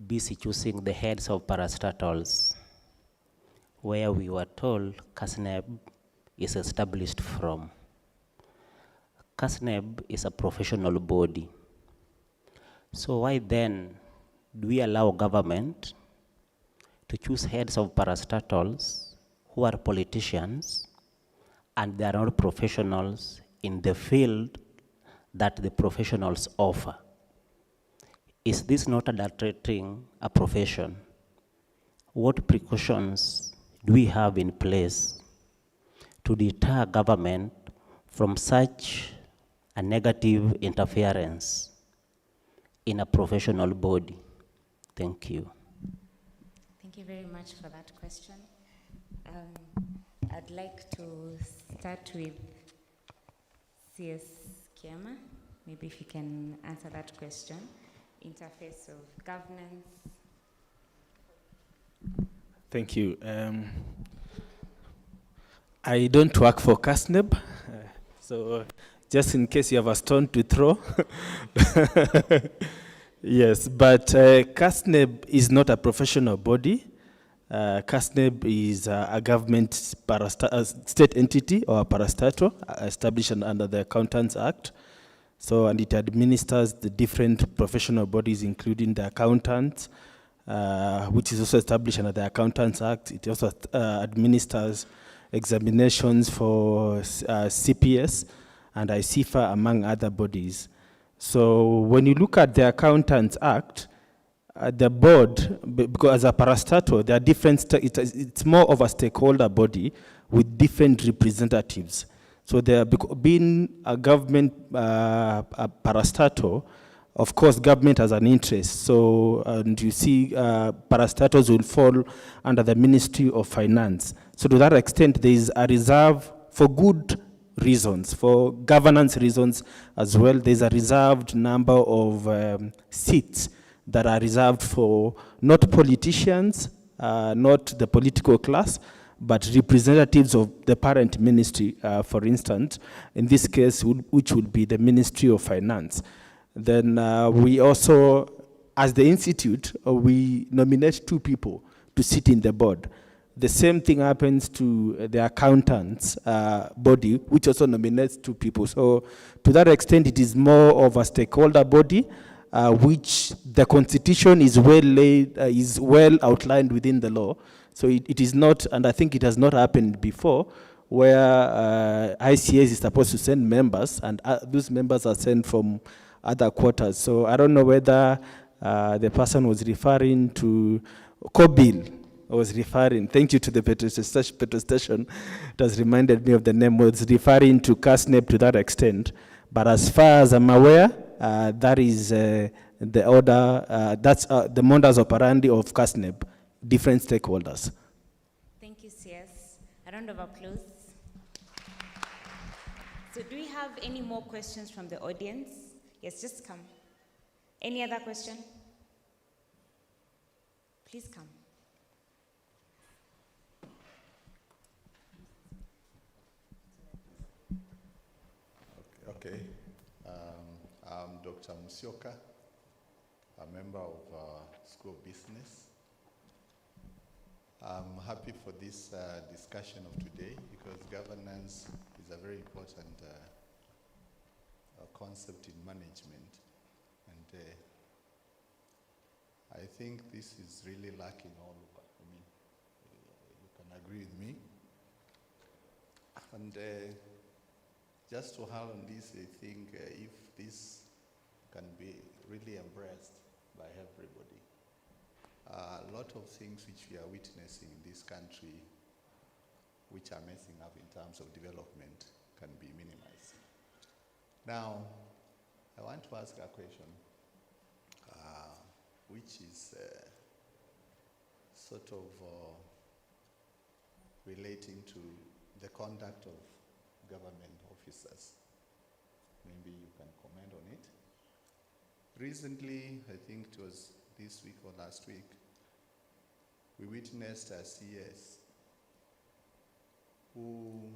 busy choosing the heads of parastatals, where we were told CASNEB is established from. CASNEB is a professional body. So why then do we allow government to choose heads of parastatals who are politicians and they are not professionals in the field that the professionals offer? Is this not adulterating a profession? What precautions do we have in place to deter government from such a negative interference in a professional body? Thank you. Thank you very much for that question. I'd like to start with CS Kiema. Maybe if you can answer that question. Interface of governance. Thank you. I don't work for CASNEB, so just in case you have a stone to throw. Yes, but CASNEB is not a professional body. CASNEB is a government state entity or a parastatal established under the Accountants Act. So, and it administers the different professional bodies, including the accountants, which is also established under the Accountants Act. It also administers examinations for CPS and ICFA, among other bodies. So when you look at the Accountants Act, the board, because as a parastatal, there are different, it's more of a stakeholder body with different representatives. So there, being a government a parastatal, of course, government has an interest. So, and you see, parastatals will fall under the Ministry of Finance. So to that extent, there is a reserve for good reasons, for governance reasons as well. There's a reserved number of seats that are reserved for not politicians, not the political class, but representatives of the parent ministry, for instance, in this case, which would be the Ministry of Finance. Then we also, as the institute, we nominate 2 people to sit in the board. The same thing happens to the accountants body, which also nominates 2 people. So to that extent, it is more of a stakeholder body, which the constitution is well laid, is well outlined within the law. So it is not, and I think it has not happened before, where ICS is supposed to send members, and those members are sent from other quarters. So I don't know whether the person was referring to COBIL, was referring, thank you to the petrol station, it has reminded me of the name, was referring to CASNEB to that extent. But as far as I'm aware, that is the order, that's the modus operandi of CASNEB, different stakeholders. Thank you, CS. A round of applause. So do we have any more questions from the audience? Yes, just come. Any other question? Please come. Okay. I'm Dr. Musioka, a member of School of Business. I'm happy for this discussion of today because governance is a very important concept in management. And I think this is really lacking all over. I mean, you can agree with me. And just to have on this, I think if this can be really embraced by everybody, a lot of things which we are witnessing in this country, which are messing up in terms of development, can be minimized. Now, I want to ask a question, which is sort of relating to the conduct of government officers. Maybe you can comment on it. Recently, I think it was this week or last week, we witnessed a CS who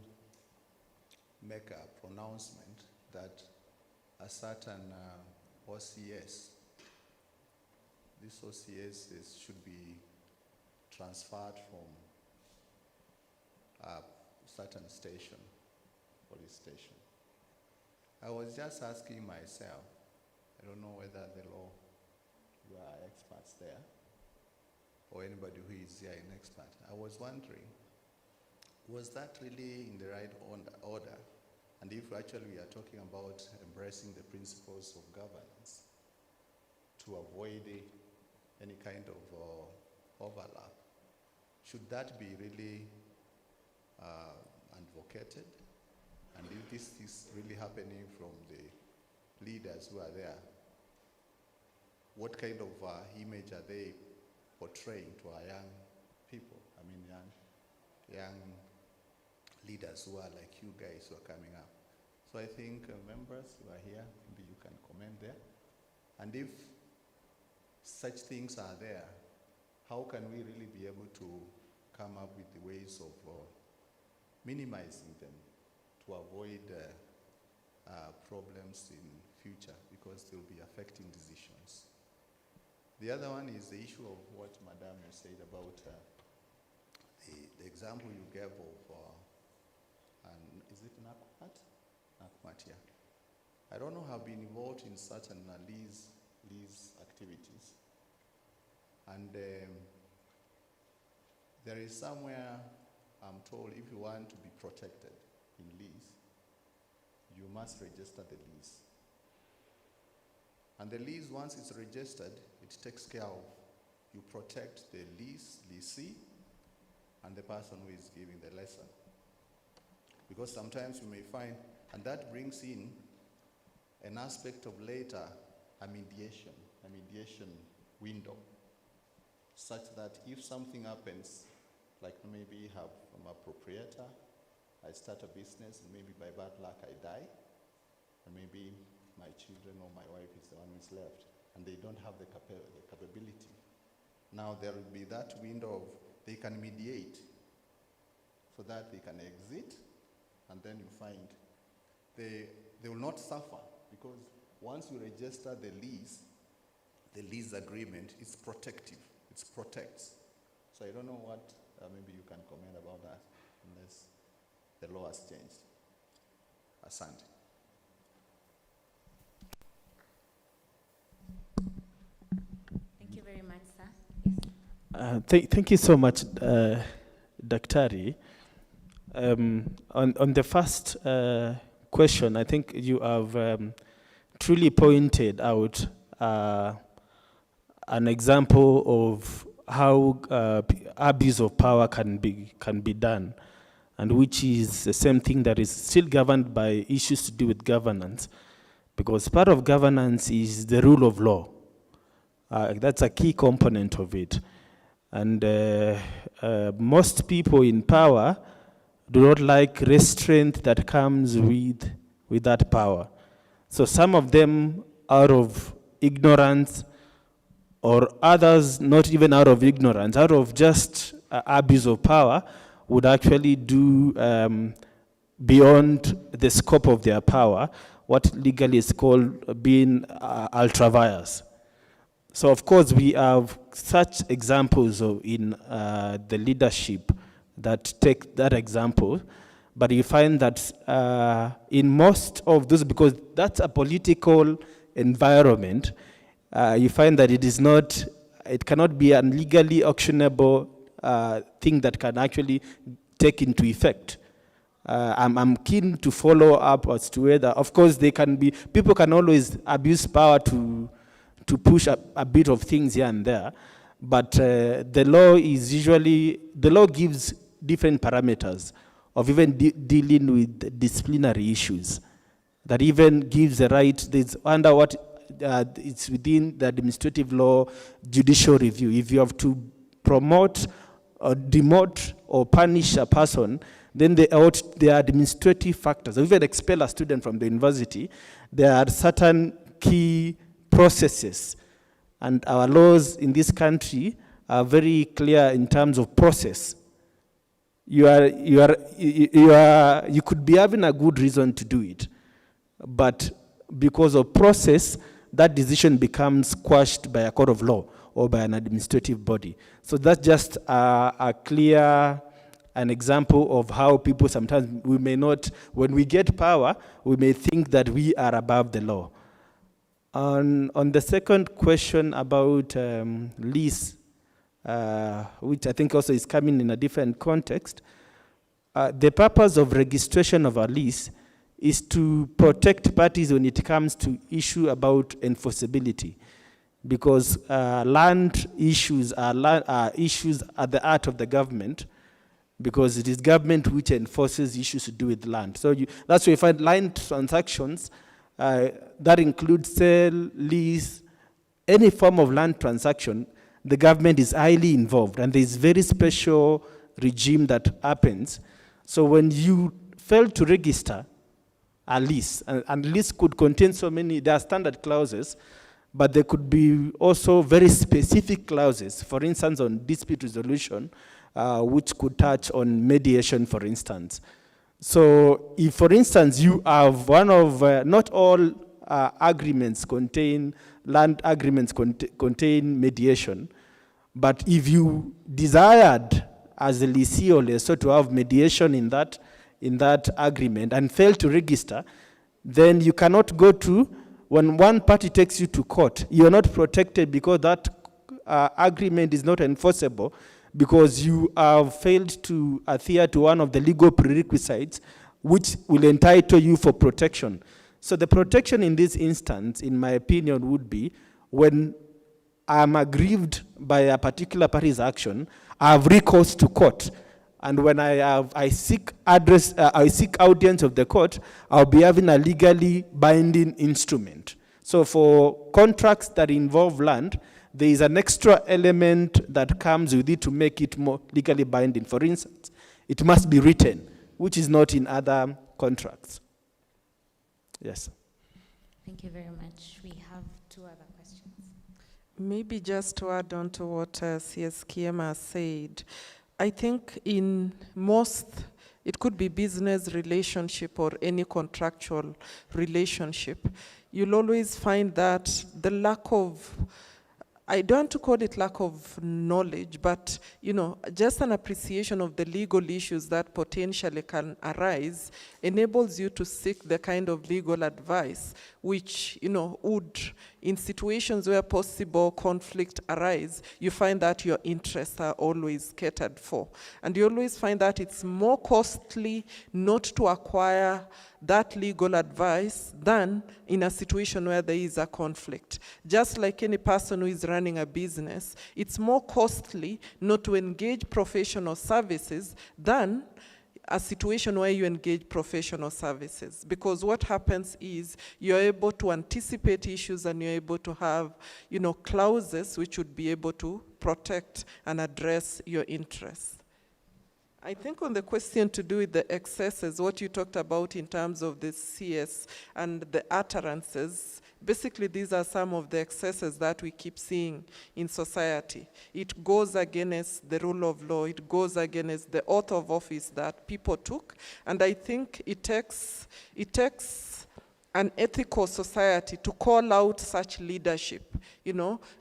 make a pronouncement that a certain OCS, this OCS should be transferred from a certain station, police station. I was just asking myself, I don't know whether the law, you are experts there, or anybody who is here an expert. I was wondering, was that really in the right order? And if actually we are talking about embracing the principles of governance to avoid any kind of overlap, should that be really advocated? And if this is really happening from the leaders who are there, what kind of image are they portraying to our young people? I mean, young leaders who are like you guys who are coming up. So I think members who are here, maybe you can comment there. And if such things are there, how can we really be able to come up with the ways of minimizing them to avoid problems in future, because they'll be affecting decisions. The other one is the issue of what Madam has said about the example you gave of, is it Nakumat? Nakumat, yeah. I don't know, have been involved in such an lease activities. And there is somewhere, I'm told, if you want to be protected in lease, you must register the lease. And the lease, once it's registered, it takes care of, you protect the leasee, and the person who is giving the lesson. Because sometimes you may find, and that brings in an aspect of later, a mediation window, such that if something happens, like maybe I'm a proprietor, I start a business, and maybe by bad luck I die, and maybe my children or my wife is the one who's left, and they don't have the capability. Now there will be that window of, they can mediate, so that they can exit, and then you find they will not suffer, because once you register the lease agreement is protective, it protects. So I don't know what, maybe you can comment about that, unless the law has changed. Asante. Thank you very much, sir. Yes. Thank you so much, Daktari. On the first question, I think you have truly pointed out an example of how abuse of power can be done, and which is the same thing that is still governed by issues to do with governance, because part of governance is the rule of law. That's a key component of it. And most people in power do not like restraint that comes with that power. So some of them, out of ignorance, or others not even out of ignorance, out of just abuse of power, would actually do beyond the scope of their power, what legally is called being ultra-vires. So of course we have such examples in the leadership that take that example, but you find that in most of those, because that's a political environment, you find that it cannot be a legally actionable thing that can actually take into effect. I'm keen to follow up as to whether, of course, people can always abuse power to push a bit of things here and there, but the law gives different parameters of even dealing with disciplinary issues, that even gives the right, there's under what it's within the administrative law judicial review. If you have to promote or demote or punish a person, then there are administrative factors. Or even expel a student from the university, there are certain key processes. And our laws in this country are very clear in terms of process. You could be having a good reason to do it, but because of process, that decision becomes quashed by a court of law or by an administrative body. So that's just an example of how people sometimes, we may not, when we get power, we may think that we are above the law. On the second question about lease, which I think also is coming in a different context, the purpose of registration of a lease is to protect parties when it comes to issue about enforceability, because land issues are issues at the heart of the government, because it is government which enforces issues to do with land. So that's why you find land transactions that include sale, lease, any form of land transaction. The government is highly involved, and there is very special regime that happens. So when you fail to register a lease, and lease could contain so many, there are standard clauses, but there could be also very specific clauses. For instance, on dispute resolution, which could touch on mediation, for instance. So if, for instance, you have one of, not all agreements contain, land agreements contain mediation, but if you desired as a lessee or lessor to have mediation in that agreement and fail to register, then you cannot go to, when one party takes you to court, you're not protected because that agreement is not enforceable because you have failed to adhere to one of the legal prerequisites which will entitle you for protection. So the protection in this instance, in my opinion, would be when I'm aggrieved by a particular party's action, I have recourse to court. And when I seek audience of the court, I'll be having a legally binding instrument. So for contracts that involve land, there is an extra element that comes with it to make it more legally binding. For instance, it must be written, which is not in other contracts. Yes. Thank you very much. We have 2 other questions. Maybe just to add on to what CS Kiema said, I think in most, it could be business relationship or any contractual relationship, you'll always find that the lack of, I don't want to call it lack of knowledge, but just an appreciation of the legal issues that potentially can arise enables you to seek the kind of legal advice which, would, in situations where possible conflict arise, you find that your interests are always catered for. And you always find that it's more costly not to acquire that legal advice than in a situation where there is a conflict. Just like any person who is running a business, it's more costly not to engage professional services than a situation where you engage professional services. Because what happens is you're able to anticipate issues and you're able to have, clauses which would be able to protect and address your interests. I think on the question to do with the excesses, what you talked about in terms of the CS and the utterances, basically these are some of the excesses that we keep seeing in society. It goes against the rule of law, it goes against the oath of office that people took, and I think it takes an ethical society to call out such leadership,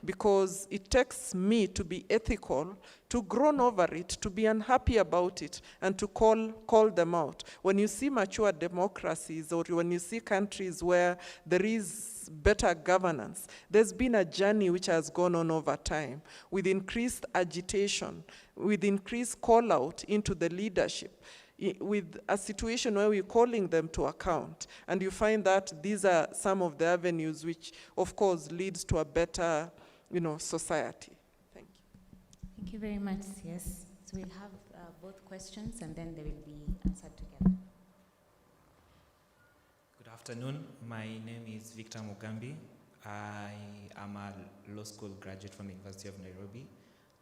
because it takes me to be ethical, to groan over it, to be unhappy about it, and to call them out. When you see mature democracies or when you see countries where there is better governance, there's been a journey which has gone on over time with increased agitation, with increased call out into the leadership, with a situation where we're calling them to account. And you find that these are some of the avenues which, of course, leads to a better, society. Thank you. Thank you very much, yes. So we'll have both questions and then they will be answered together. Good afternoon. My name is Victor Mugambi. I am a law school graduate from the University of Nairobi.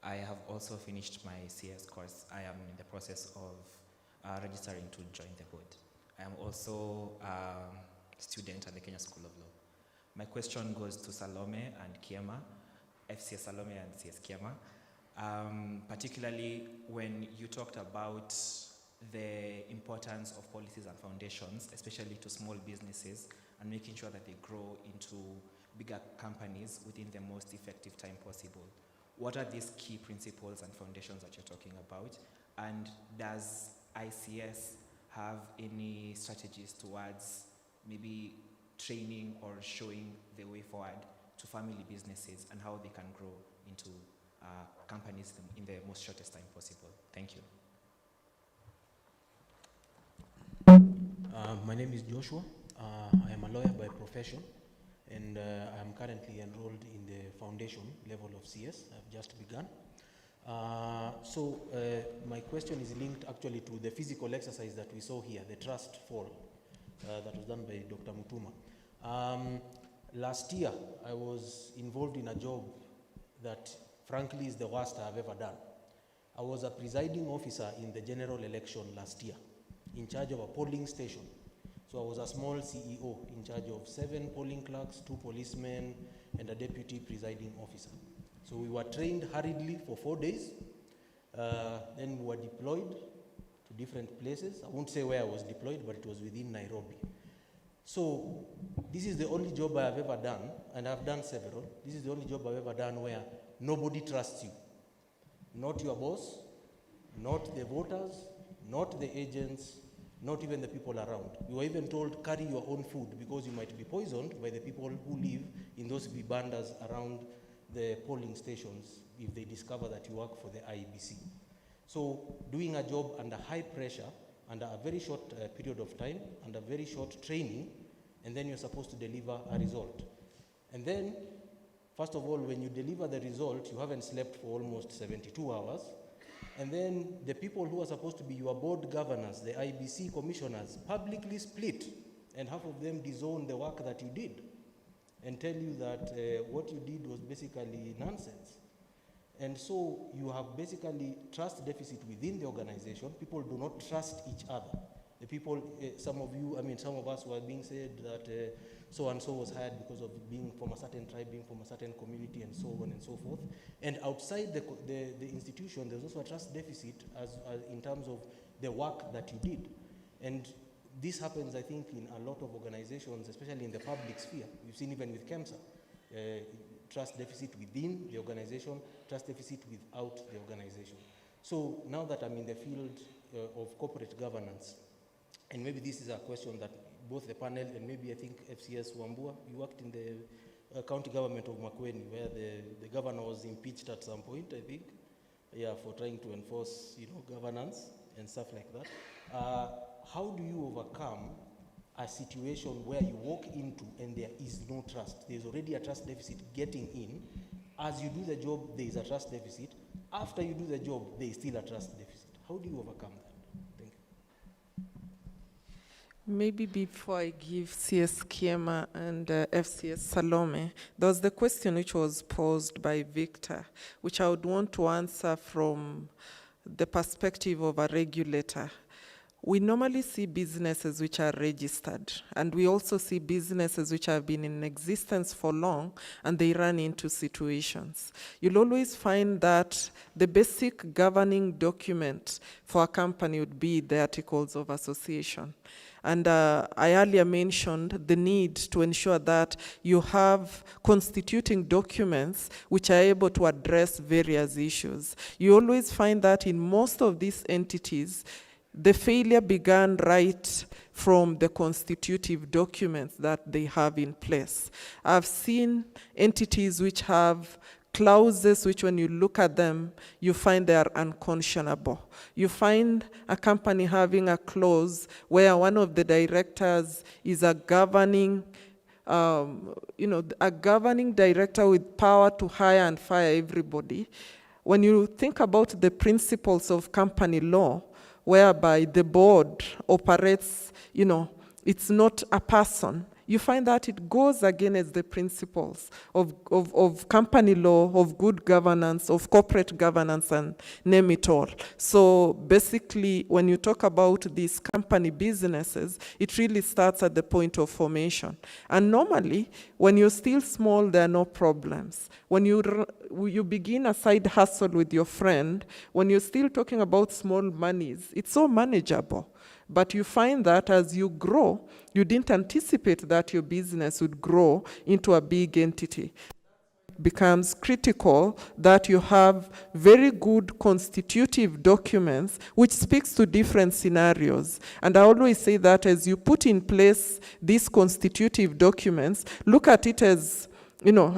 I have also finished my CS course. I am in the process of registering to join the board. I am also a student at the Kenya School of Law. My question goes to Salome and Kiema, FCS Salome and CS Kiema. Particularly when you talked about the importance of policies and foundations, especially to small businesses, and making sure that they grow into bigger companies within the most effective time possible. What are these key principles and foundations that you're talking about? And does ICS have any strategies towards maybe training or showing the way forward to family businesses and how they can grow into companies in the most shortest time possible? Thank you. My name is Joshua. I am a lawyer by profession, and I am currently enrolled in the foundation level of CS. I've just begun. My question is linked actually to the physical exercise that we saw here, the trust fall that was done by Dr. Mutuma. Last year, I was involved in a job that frankly is the worst I've ever done. I was a presiding officer in the general election last year, in charge of a polling station. So I was a small CEO in charge of 7 polling clerks, 2 policemen, and a deputy presiding officer. So we were trained hurriedly for 4 days. Then we were deployed to different places. I won't say where I was deployed, but it was within Nairobi. So this is the only job I have ever done, and I've done several. This is the only job I've ever done where nobody trusts you. Not your boss, not the voters, not the agents, not even the people around. You were even told, carry your own food because you might be poisoned by the people who live in those vibandas around the polling stations if they discover that you work for the IEBC. So doing a job under high pressure, under a very short period of time, under very short training, and then you're supposed to deliver a result. And then, first of all, when you deliver the result, you haven't slept for almost 72 hours. And then the people who are supposed to be your board governors, the IBC commissioners, publicly split, and half of them disown the work that you did and tell you that what you did was basically nonsense. And so you have basically trust deficit within the organization. People do not trust each other. The people, some of us were being said that so-and-so was hired because of being from a certain tribe, being from a certain community, and so on and so forth. And outside the institution, there's also a trust deficit as in terms of the work that you did. And this happens, I think, in a lot of organizations, especially in the public sphere. We've seen even with KEMSA, trust deficit within the organization, trust deficit without the organization. So now that I'm in the field of corporate governance, and maybe this is a question that both the panel and maybe I think FCS Wambua, you worked in the county government of Makueni where the governor was impeached at some point, I think, for trying to enforce, governance and stuff like that. How do you overcome a situation where you walk into and there is no trust? There's already a trust deficit getting in. As you do the job, there is a trust deficit. After you do the job, there is still a trust deficit. How do you overcome that? Thank you. Maybe before I give CS Kiema and FCS Salome, there was the question which was posed by Victor, which I would want to answer from the perspective of a regulator. We normally see businesses which are registered, and we also see businesses which have been in existence for long, and they run into situations. You'll always find that the basic governing document for a company would be the Articles of Association. And I earlier mentioned the need to ensure that you have constituting documents which are able to address various issues. You always find that in most of these entities, the failure began right from the constitutive documents that they have in place. I've seen entities which have clauses which when you look at them, you find they are unconscionable. You find a company having a clause where one of the directors is a governing a governing director with power to hire and fire everybody. When you think about the principles of company law, whereby the board operates, it's not a person, you find that it goes against the principles of company law, of good governance, of corporate governance, and name it all. So basically, when you talk about these company businesses, it really starts at the point of formation. And normally, when you're still small, there are no problems. When you begin a side hustle with your friend, when you're still talking about small monies, it's so manageable. But you find that as you grow, you didn't anticipate that your business would grow into a big entity. It becomes critical that you have very good constitutive documents which speaks to different scenarios. And I always say that as you put in place these constitutive documents, look at it as,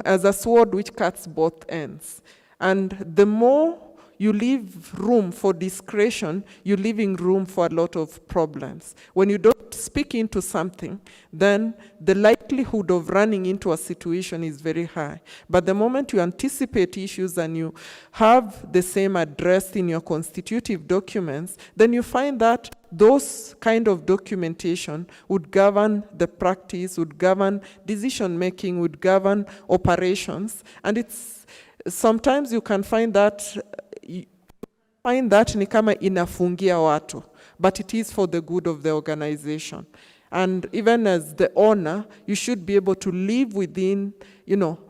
as a sword which cuts both ends. And the more you leave room for discretion, you're leaving room for a lot of problems. When you don't speak into something, then the likelihood of running into a situation is very high. But the moment you anticipate issues and you have the same addressed in your constitutive documents, then you find that those kind of documentation would govern the practice, would govern decision-making, would govern operations. And sometimes you can find that ni kama inafungia watu, but it is for the good of the organization. And even as the owner, you should be able to live within,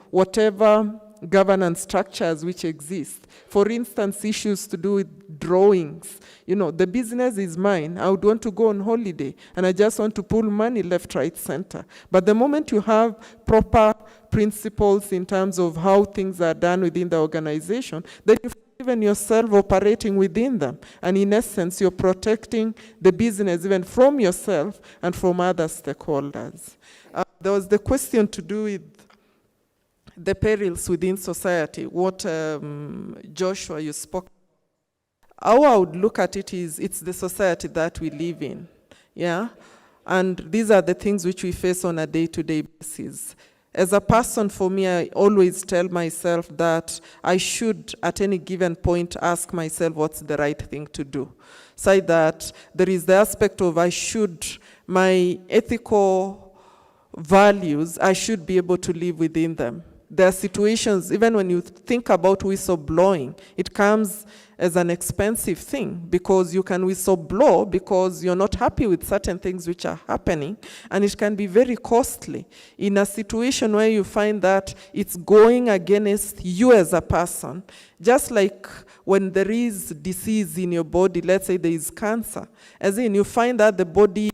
whatever governance structures which exist. For instance, issues to do with drawings. You know, the business is mine. I would want to go on holiday, and I just want to pull money left, right, center. But the moment you have proper principles in terms of how things are done within the organization, then you even yourself operating within them. And in essence, you're protecting the business even from yourself and from other stakeholders. There was the question to do with the perils within society, what Joshua, you spoke. How I would look at it is, it's the society that we live in, yeah? And these are the things which we face on a day-to-day basis. As a person, for me, I always tell myself that I should, at any given point, ask myself what's the right thing to do. So that there is the aspect of my ethical values, I should be able to live within them. There are situations, even when you think about whistleblowing, it comes as an expensive thing, because you can whistleblow because you're not happy with certain things which are happening, and it can be very costly. In a situation where you find that it's going against you as a person, just like when there is disease in your body, let's say there is cancer, as in you find that the body,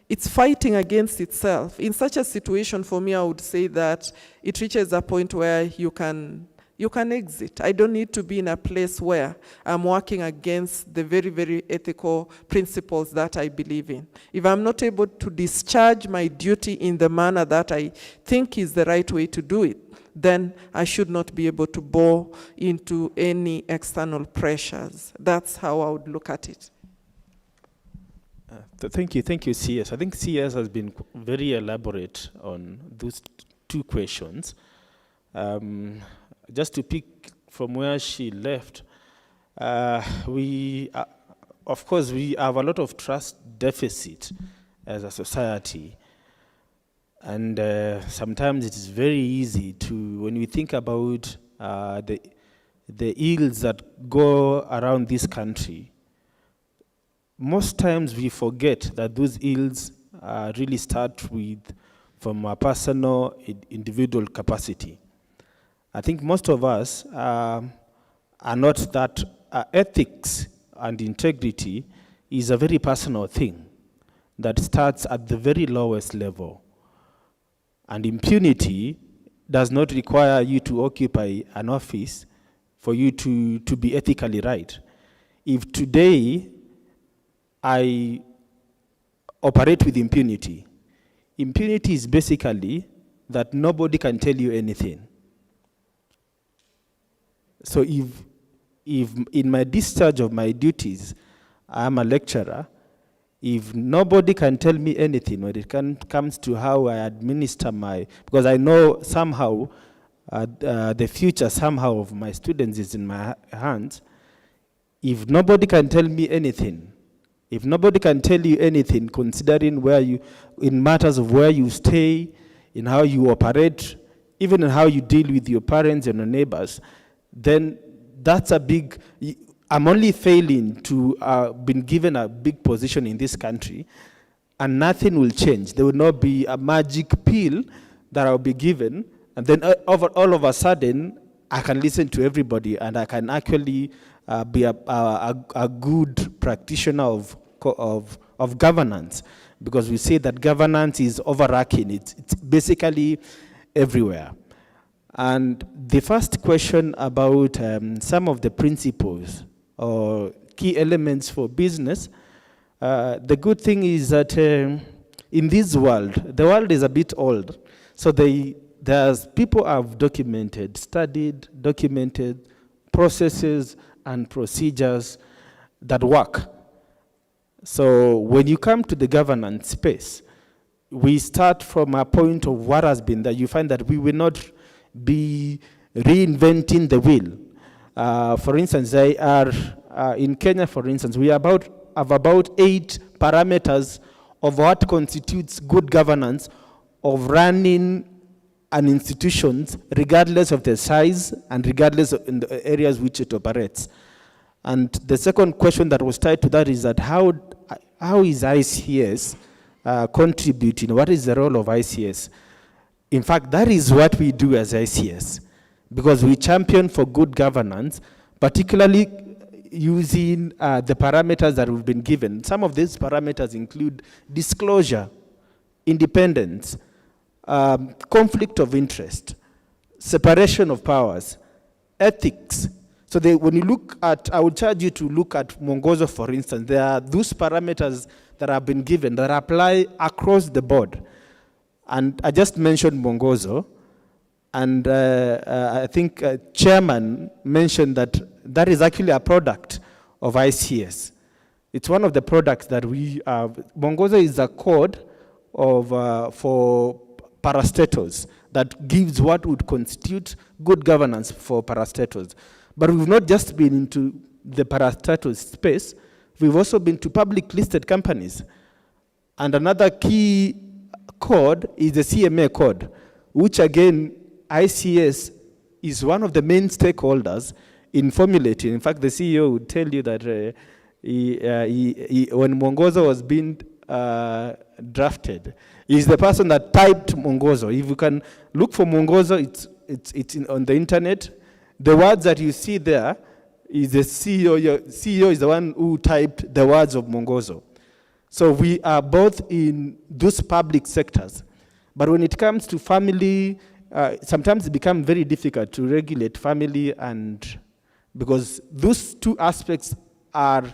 it's fighting against itself. In such a situation, for me, I would say that it reaches a point where you can exit. I don't need to be in a place where I'm working against the very, very ethical principles that I believe in. If I'm not able to discharge my duty in the manner that I think is the right way to do it, then I should not be able to bore into any external pressures. That's how I would look at it. Thank you, CS. I think CS has been very elaborate on those two questions. Just to pick from where she left, of course, we have a lot of trust deficit as a society. And sometimes it is very easy to, when we think about the ills that go around this country, most times we forget that those ills really start from a personal, individual capacity. I think most of us are not that. Ethics and integrity is a very personal thing that starts at the very lowest level. And impunity does not require you to occupy an office for you to be ethically right. If today I operate with impunity, impunity is basically that nobody can tell you anything. So if in my discharge of my duties, I'm a lecturer, if nobody can tell me anything when it comes to how I administer because I know somehow the future somehow of my students is in my hands, if nobody can tell me anything, if nobody can tell you anything considering in matters of where you stay, in how you operate, even in how you deal with your parents and your neighbors, then that's I'm only failing to been given a big position in this country, and nothing will change. There will not be a magic pill that I'll be given, and then all of a sudden, I can listen to everybody, and I can actually be a good practitioner of governance, because we say that governance is overarching. It's basically everywhere. And the first question about some of the principles or key elements for business, the good thing is that in this world, the world is a bit old. So there's people have studied processes and procedures that work. So when you come to the governance space, we start from a point of what has been there. You find that we will not be reinventing the wheel. For instance, in Kenya, for instance, we have about 8 parameters of what constitutes good governance of running an institution, regardless of the size and regardless of in the areas which it operates. And the second question that was tied to that is that how is ICS contributing? What is the role of ICS? In fact, that is what we do as ICS. because we champion for good governance, particularly using the parameters that we've been given. Some of these parameters include disclosure, independence, conflict of interest, separation of powers, ethics. So when you look at, I would charge you to look at Mwongozo, for instance. There are those parameters that have been given that apply across the board. And I just mentioned Mwongozo, and I think Chairman mentioned that that is actually a product of ICS. It's one of the products that we have. Mwongozo is a code of, for parastatals that gives what would constitute good governance for parastatals. But we've not just been into the parastatal space, we've also been to public listed companies. And another key code is the CMA code, which again, ICS is one of the main stakeholders in formulating. In fact, the CEO would tell you that when Mwongozo was being drafted, he's the person that typed Mwongozo. If you can look for Mwongozo, it's on the internet. The words that you see there is the CEO. Your CEO is the one who typed the words of Mwongozo. So we are both in those public sectors. But when it comes to family, sometimes it becomes very difficult to regulate family, and because those two aspects are,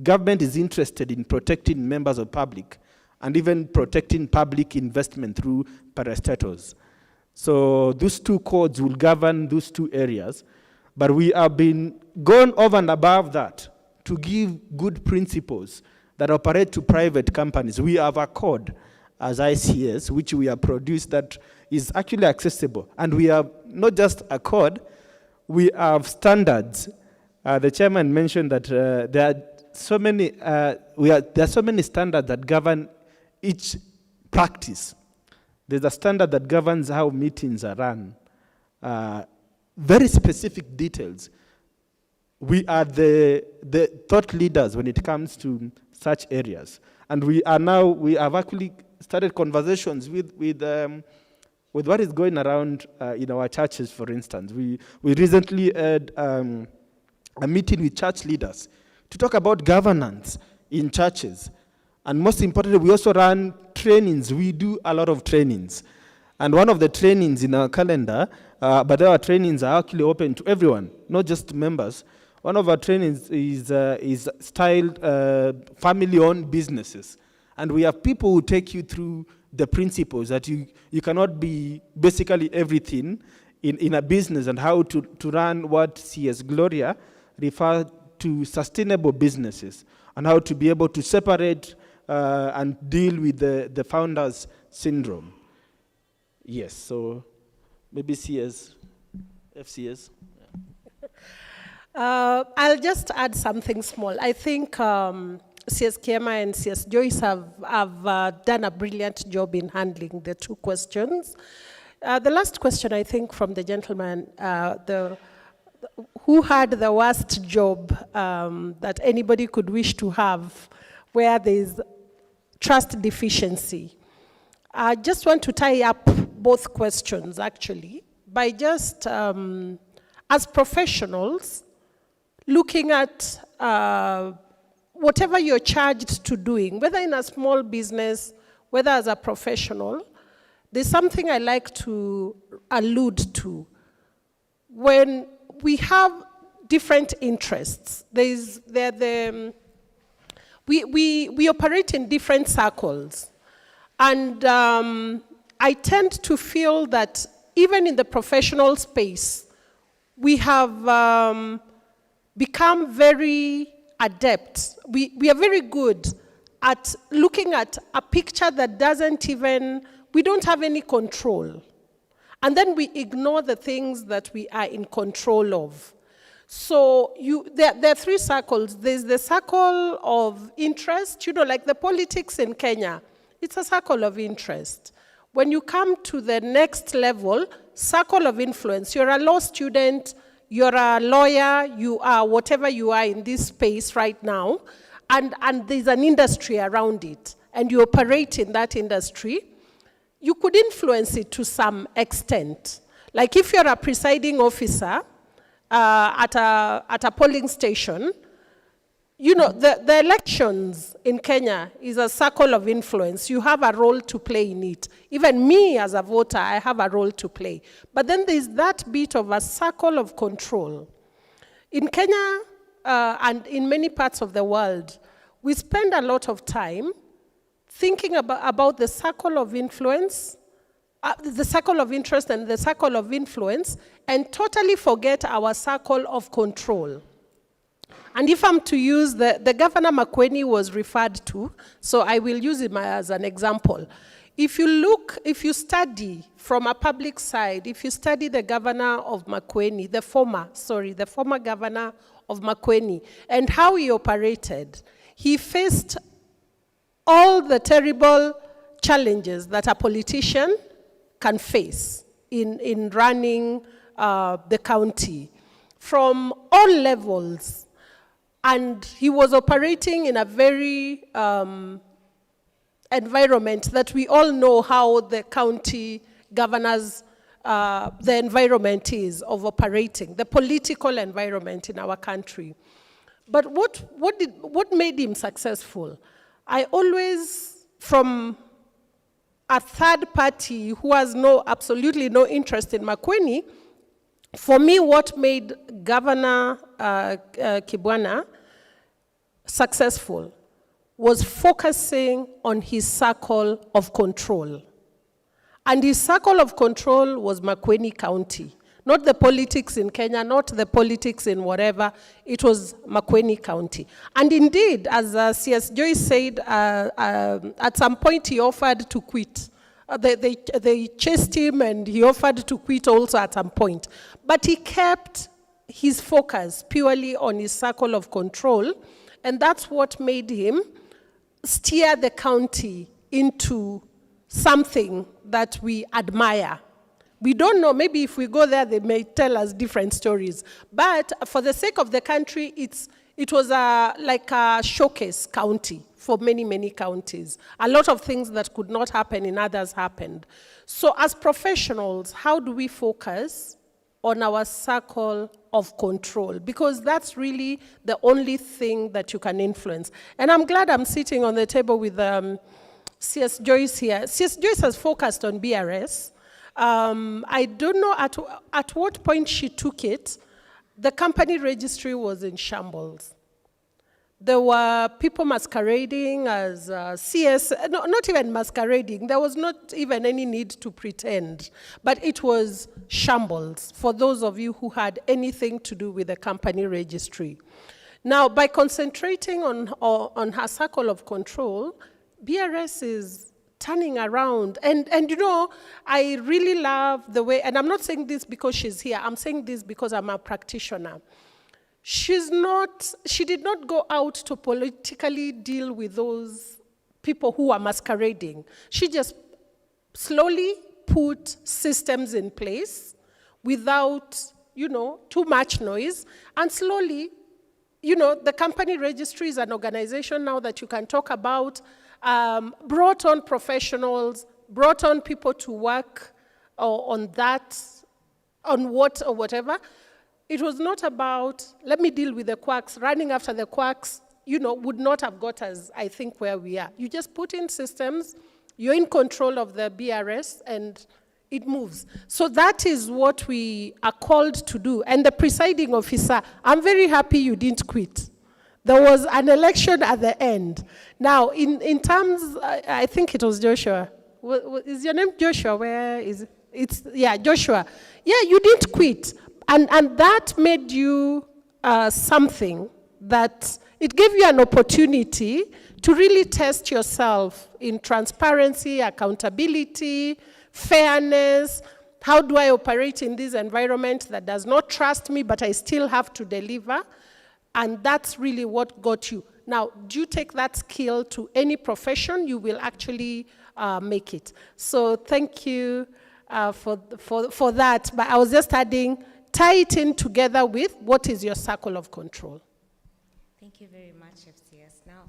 government is interested in protecting members of public and even protecting public investment through parastatals. So those two codes will govern those two areas, but we have been gone over and above that to give good principles that operate to private companies. We have a code as ICS, which we have produced that is actually accessible. And we have not just a code, we have standards. The chairman mentioned that there are so many, there are so many standards that govern each practice. There's a standard that governs how meetings are run. Very specific details. We are the thought leaders when it comes to such areas. And we have actually started conversations with what is going around in our churches, for instance. We recently had a meeting with church leaders to talk about governance in churches. And most importantly, we also run trainings. We do a lot of trainings. And one of the trainings in our calendar, but our trainings are actually open to everyone, not just members. One of our trainings is styled family-owned businesses. And we have people who take you through the principles that you cannot be basically everything in a business, and how to run what CS Gloria referred to sustainable businesses, and how to be able to separate and deal with the founder's syndrome. Yes, so maybe CS, FCS. I'll just add something small. I think CS Kiema and CS Joyce have done a brilliant job in handling the two questions. The last question, I think, from the gentleman, who had the worst job that anybody could wish to have, where there's trust deficiency. I just want to tie up both questions, actually, by just, as professionals, looking at whatever you're charged to doing, whether in a small business, whether as a professional, there's something I like to allude to. When we have different interests, we operate in different circles. And I tend to feel that even in the professional space, we have become very adept. We are very good at looking at a picture that we don't have any control. And then we ignore the things that we are in control of. So there are three circles. There's the circle of interest, like the politics in Kenya. It's a circle of interest. When you come to the next level, circle of influence, you're a law student, you're a lawyer, you are whatever you are in this space right now, and there's an industry around it, and you operate in that industry, you could influence it to some extent. Like if you're a presiding officer at a polling station, you know, the elections in Kenya is a circle of influence. You have a role to play in it. Even me as a voter, I have a role to play. But then there's that bit of a circle of control. In Kenya and in many parts of the world, we spend a lot of time thinking about the circle of influence, the circle of interest and the circle of influence, and totally forget our circle of control. And if I'm to use, the Governor Makueni was referred to, so I will use him as an example. If you study from a public side, if you study the governor of Makueni, the former governor of Makueni, and how he operated, he faced all the terrible challenges that a politician can face in running the county from all levels. And he was operating in a very environment that we all know how the county governors, the environment is of operating, the political environment in our country. But what made him successful? I always, from a third party who has absolutely no interest in Makueni, for me, what made Governor Kibwana successful was focusing on his circle of control. And his circle of control was Makueni County. Not the politics in Kenya, not the politics in whatever, it was Makueni County. And indeed, as C.S. Joyce said, at some point he offered to quit. They chased him and he offered to quit also at some point. But he kept his focus purely on his circle of control, and that's what made him steer the county into something that we admire. We don't know, maybe if we go there, they may tell us different stories. But for the sake of the country, it was like a showcase county for many, many counties. A lot of things that could not happen in others happened. So as professionals, how do we focus on our circle of control? Because that's really the only thing that you can influence. And I'm glad I'm sitting on the table with C.S. Joyce here. C.S. Joyce has focused on BRS. I don't know at what point she took it. The company registry was in shambles. There were people masquerading as CS, no, not even masquerading. There was not even any need to pretend. But it was shambles for those of you who had anything to do with the company registry. Now, by concentrating on her circle of control, BRS is turning around. And you know, I really love the way, and I'm not saying this because she's here, I'm saying this because I'm a practitioner. She did not go out to politically deal with those people who are masquerading. She just slowly put systems in place without, you know, too much noise. And slowly, you know, the company registry is an organization now that you can talk about, brought on professionals, brought on people to work on that, on what or whatever. It was not about, let me deal with the quacks. Running after the quacks, you know, would not have got us, I think, where we are. You just put in systems, you're in control of the BRS, and it moves. So that is what we are called to do. And the presiding officer, I'm very happy you didn't quit. There was an election at the end. Now, in terms, I think it was Joshua. Is your name Joshua? Where is it? Yeah, Joshua. Yeah, you didn't quit. And that made you something that, it gave you an opportunity to really test yourself in transparency, accountability, fairness. How do I operate in this environment that does not trust me, but I still have to deliver? And that's really what got you. Now, do you take that skill to any profession, you will actually make it. So thank you for that. But I was just adding, tie it in together with what is your circle of control. Thank you very much, FCS. Now,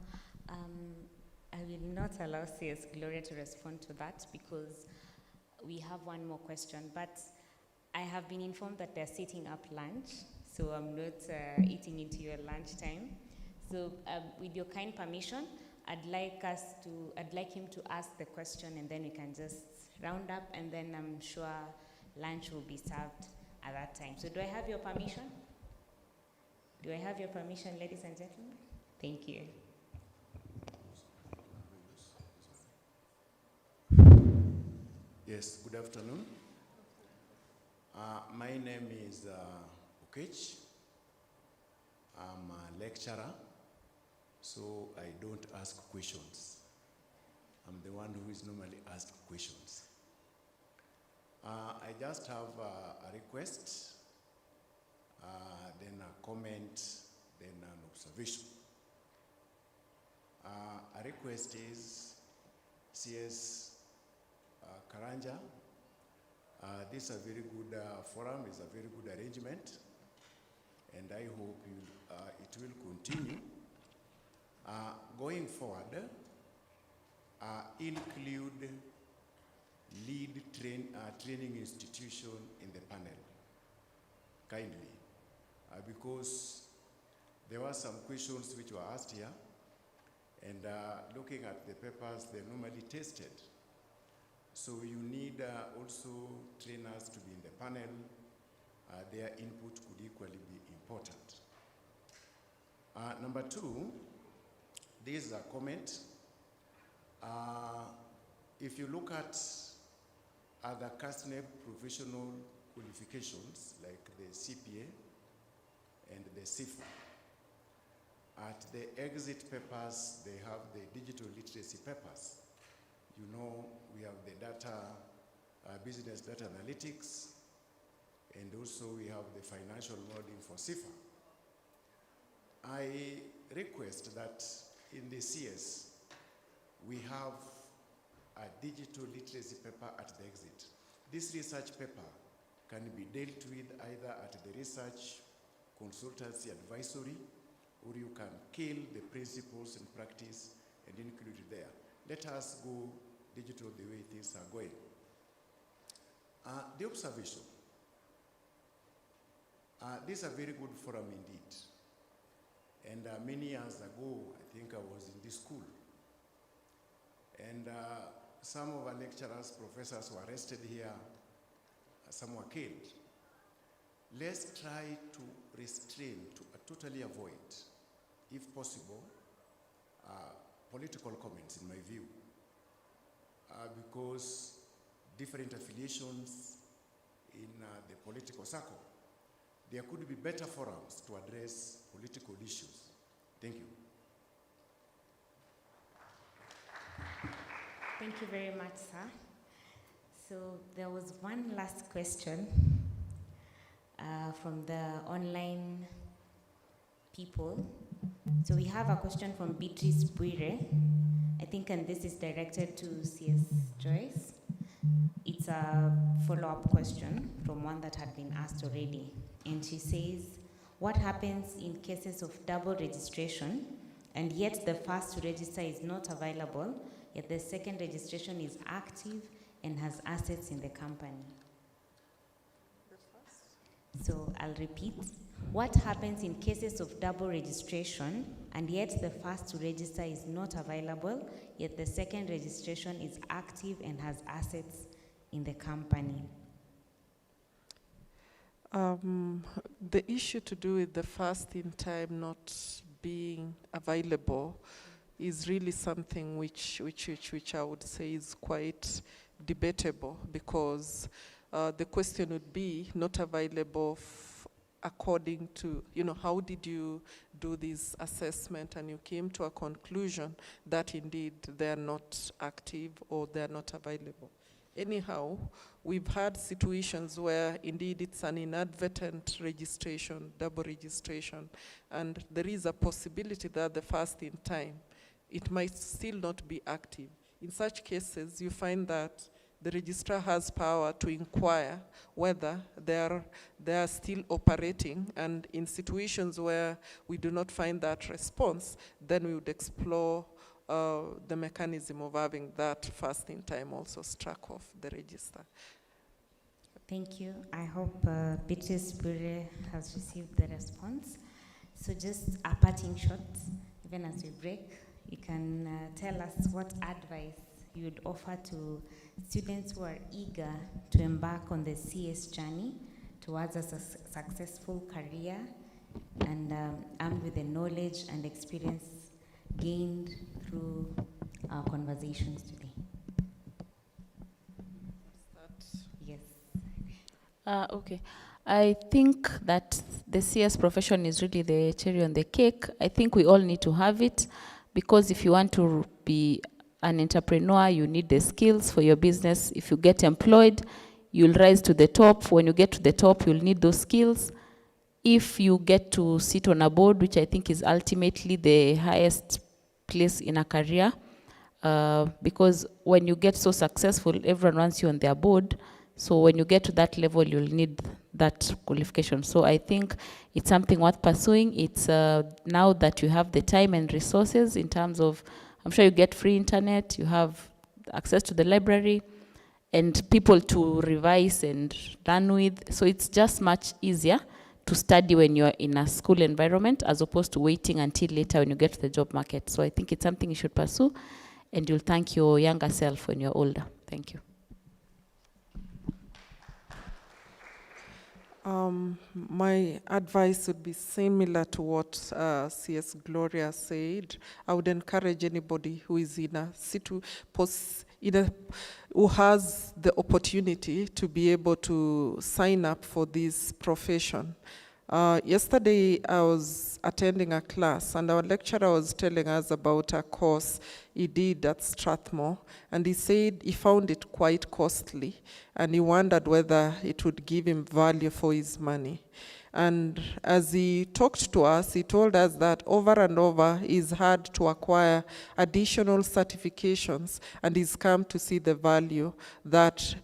I will not allow CS Gloria to respond to that because we have one more question. But I have been informed that they're setting up lunch, so I'm not eating into your lunchtime. So with your kind permission, I'd like him to ask the question, and then we can just round up, and then I'm sure lunch will be served at that time. So do I have your permission? Do I have your permission, ladies and gentlemen? Thank you. Yes, good afternoon. My name is Okech. I'm a lecturer, so I don't ask questions. I'm the one who is normally asked questions. I just have a request, then a comment, then an observation. A request is CS Karanja. This is a very good forum, it's a very good arrangement, and I hope it will continue. Going forward, include lead training institution in the panel, kindly, because there were some questions which were asked here, and looking at the papers, they're normally tested. So you need also trainers to be in the panel. Their input could equally be important. Number two, this is a comment. If you look at other CASNEB professional qualifications, like the CPA and the CIFA, at the exit papers, they have the digital literacy papers. You know, we have the data, business data analytics, and also we have the financial modeling for CIFA. I request that in the CS, we have a digital literacy paper at the exit. This research paper can be dealt with either at the research consultancy advisory, or you can kill the principles and practice and include it there. Let us go digital the way things are going. The observation. This is a very good forum indeed. And many years ago, I think I was in this school. And some of our lecturers, professors were arrested here, some were killed. Let's try to restrain, to totally avoid, if possible, political comments, in my view, because different affiliations in the political circle, there could be better forums to address political issues. Thank you. Thank you very much, sir. So there was one last question from the online people. So we have a question from Beatrice Buire. I think, and this is directed to CS Joyce. It's a follow-up question from one that had been asked already. And she says, what happens in cases of double registration, and yet the first to register is not available, yet the second registration is active and has assets in the company? So I'll repeat. What happens in cases of double registration, and yet the first to register is not available, yet the second registration is active and has assets in the company? The issue to do with the first in time not being available is really something which I would say is quite debatable, because the question would be not available according to, how did you do this assessment and you came to a conclusion that indeed they are not active or they are not available. Anyhow, we've had situations where indeed it's an inadvertent registration, double registration, and there is a possibility that the first in time, it might still not be active. In such cases, you find that the registrar has power to inquire whether they are still operating, and in situations where we do not find that response, then we would explore the mechanism of having that first in time also struck off the register. Thank you. I hope Beatrice Bure has received the response. So just a parting shot, even as we break, you can tell us what advice you would offer to students who are eager to embark on the CS journey towards a successful career and armed with the knowledge and experience gained through our conversations today. Yes. Okay. I think that the CS profession is really the cherry on the cake. I think we all need to have it, because if you want to be an entrepreneur, you need the skills for your business. If you get employed, you'll rise to the top. When you get to the top, you'll need those skills. If you get to sit on a board, which I think is ultimately the highest place in a career, because when you get so successful, everyone wants you on their board. So when you get to that level, you'll need that qualification. So I think it's something worth pursuing. It's now that you have the time and resources in terms of, I'm sure you get free internet, you have access to the library, and people to revise and learn with. So it's just much easier to study when you're in a school environment as opposed to waiting until later when you get to the job market. So I think it's something you should pursue, and you'll thank your younger self when you're older. Thank you. My advice would be similar to what CS Gloria said. I would encourage anybody who is in a who has the opportunity to be able to sign up for this profession. Yesterday, I was attending a class, and our lecturer was telling us about a course he did at Strathmore, and he said he found it quite costly, and he wondered whether it would give him value for his money. And as he talked to us, he told us that over and over he's had to acquire additional certifications, and he's come to see the value that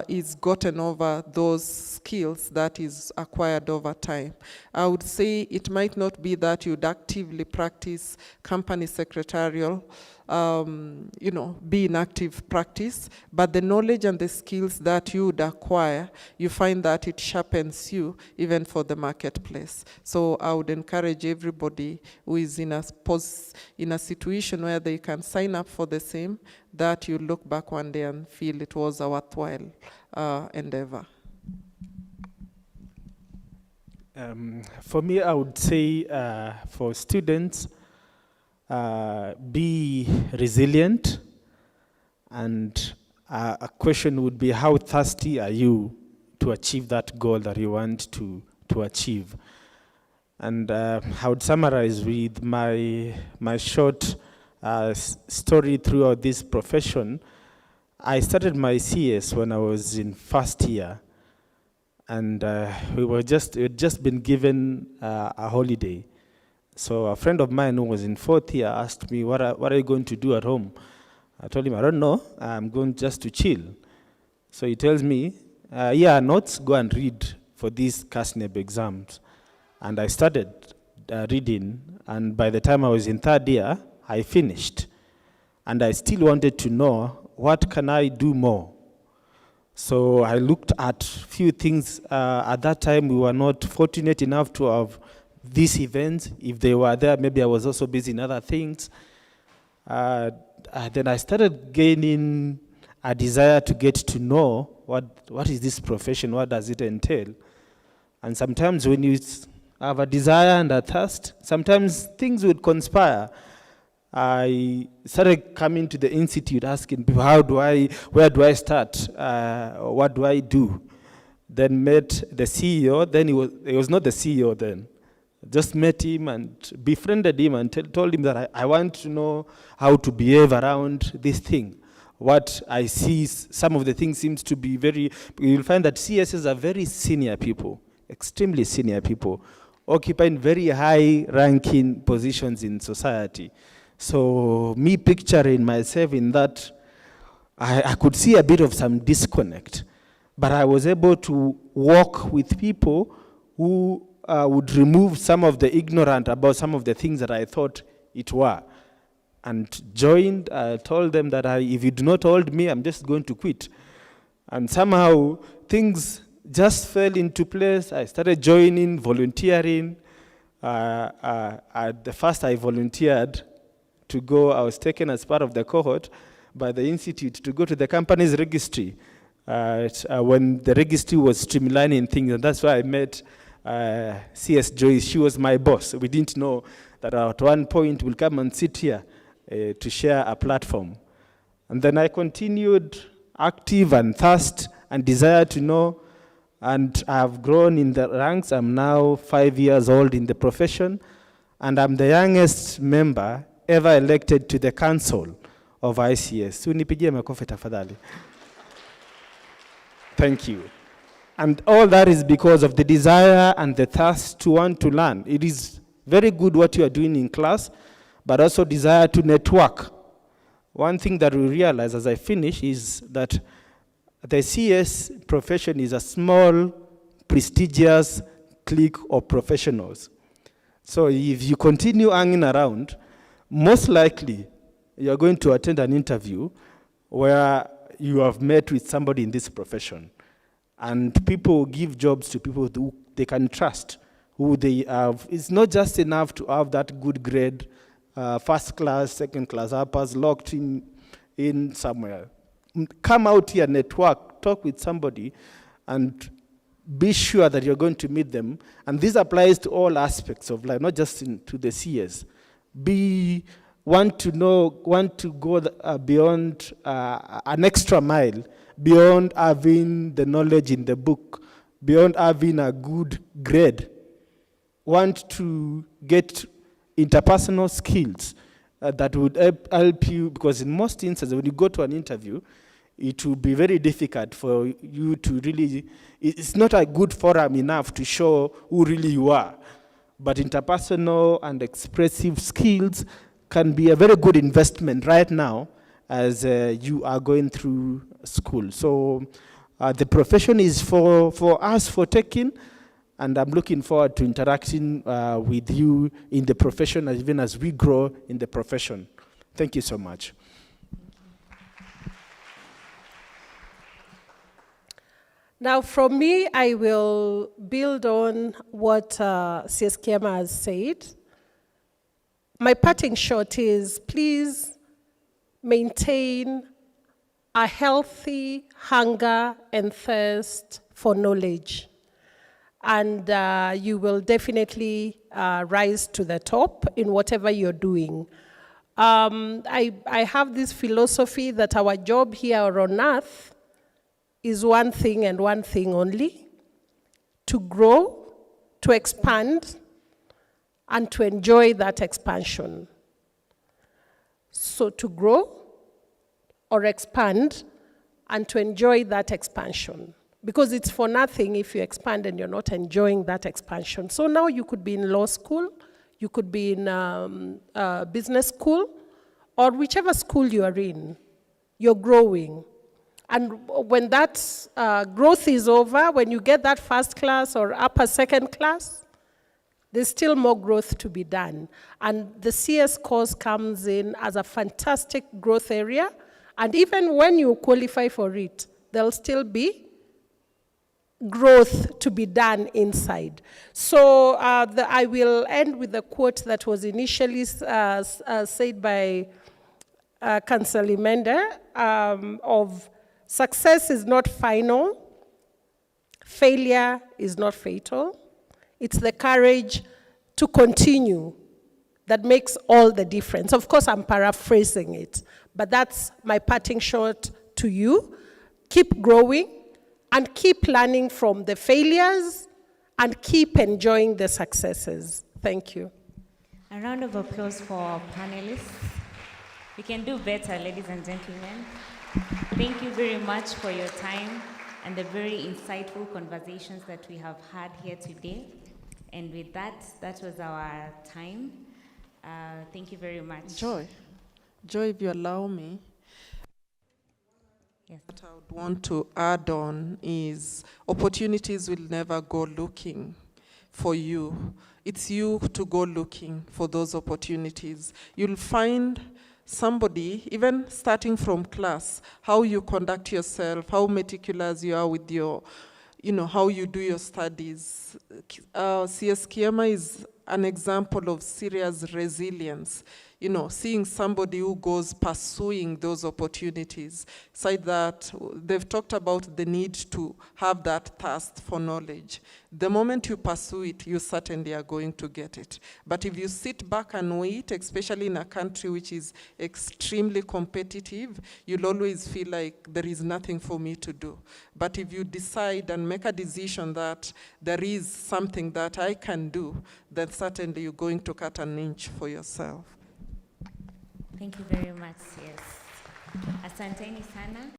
is gotten over those skills that is acquired over time. I would say it might not be that you'd actively practice company secretarial, be in active practice, but the knowledge and the skills that you would acquire, you find that it sharpens you even for the marketplace. So I would encourage everybody who is in a situation where they can sign up for the same, that you look back one day and feel it was a worthwhile endeavor. For me, I would say for students, be resilient, and a question would be, how thirsty are you to achieve that goal that you want to achieve? And I would summarize with my short story throughout this profession. I started my CS when I was in first year, and we had just been given a holiday. So a friend of mine who was in fourth year asked me, what are you going to do at home? I told him, I don't know, I'm going just to chill. So he tells me, notes, go and read for these CASNEB exams. And I started reading, and by the time I was in third year, I finished. And I still wanted to know, what can I do more? So I looked at few things. At that time, we were not fortunate enough to have these events. If they were there, maybe I was also busy in other things. Then I started gaining a desire to get to know what is this profession, what does it entail? And sometimes when you have a desire and a thirst, sometimes things would conspire. I started coming to the institute asking people, where do I start? What do I do? Then met the CEO. Then he was not the CEO then. Just met him and befriended him and told him that I want to know how to behave around this thing. What I see, some of the things seems to be you'll find that CSs are very senior people, extremely senior people, occupying very high ranking positions in society. So me picturing myself in that, I could see a bit of some disconnect, but I was able to walk with people who would remove some of the ignorant about some of the things that I thought it were. And joined, told them that if you do not hold me, I'm just going to quit. And somehow things just fell into place. I started joining, volunteering. At the first I volunteered to go, I was taken as part of the cohort by the institute to go to the company's registry when the registry was streamlining things, and that's why I met CS Joyce. She was my boss. We didn't know that at one point we'll come and sit here to share a platform. And then I continued active and thirst and desire to know, and I've grown in the ranks. I'm now 5 years old in the profession, and I'm the youngest member ever elected to the council of ICS. Unipigie makofi tafadhali. Thank you. And all that is because of the desire and the thirst to want to learn. It is very good what you are doing in class, but also desire to network. One thing that we realize as I finish is that the CS profession is a small, prestigious clique of professionals. So if you continue hanging around, most likely you're going to attend an interview where you have met with somebody in this profession. And people give jobs to people who they can trust, who they have. It's not just enough to have that good grade, first class, second class, uppers locked in somewhere. Come out here, network, talk with somebody, and be sure that you're going to meet them. And this applies to all aspects of life, not just to the CS. Want to go beyond an extra mile, beyond having the knowledge in the book, beyond having a good grade. Want to get interpersonal skills that would help you, because in most instances, when you go to an interview, it will be very difficult for you to really, it's not a good forum enough to show who really you are. But interpersonal and expressive skills can be a very good investment right now as you are going through school. So the profession is for us, for taking, and I'm looking forward to interacting with you in the profession, even as we grow in the profession. Thank you so much. Now, from me, I will build on what CS Kiema has said. My parting shot is, please maintain a healthy hunger and thirst for knowledge. And you will definitely rise to the top in whatever you're doing. I have this philosophy that our job here on earth is one thing and one thing only: to grow, to expand, and to enjoy that expansion. So to grow or expand and to enjoy that expansion. Because it's for nothing if you expand and you're not enjoying that expansion. So now you could be in law school, you could be in business school, or whichever school you are in, you're growing. And when that growth is over, when you get that first class or upper second class, there's still more growth to be done. And the CS course comes in as a fantastic growth area. And even when you qualify for it, there'll still be growth to be done inside. So I will end with the quote that was initially said by Councillor Imende of success is not final, failure is not fatal. It's the courage to continue that makes all the difference. Of course, I'm paraphrasing it, but that's my parting shot to you. Keep growing and keep learning from the failures and keep enjoying the successes. Thank you. A round of applause for our panelists. We can do better, ladies and gentlemen. Thank you very much for your time and the very insightful conversations that we have had here today. And with that, that was our time. Thank you very much. Joy, if you allow me, yes. What I would want to add on is opportunities will never go looking for you. It's you to go looking for those opportunities. You'll find somebody, even starting from class, how you conduct yourself, how meticulous you are with your, how you do your studies. CS Kiema is an example of serious resilience. Seeing somebody who goes pursuing those opportunities. Aside that, they've talked about the need to have that thirst for knowledge. The moment you pursue it, you certainly are going to get it. But if you sit back and wait, especially in a country which is extremely competitive, you'll always feel like there is nothing for me to do. But if you decide and make a decision that there is something that I can do, then certainly you're going to cut an inch for yourself. Thank you very much, yes. Asanteni sana.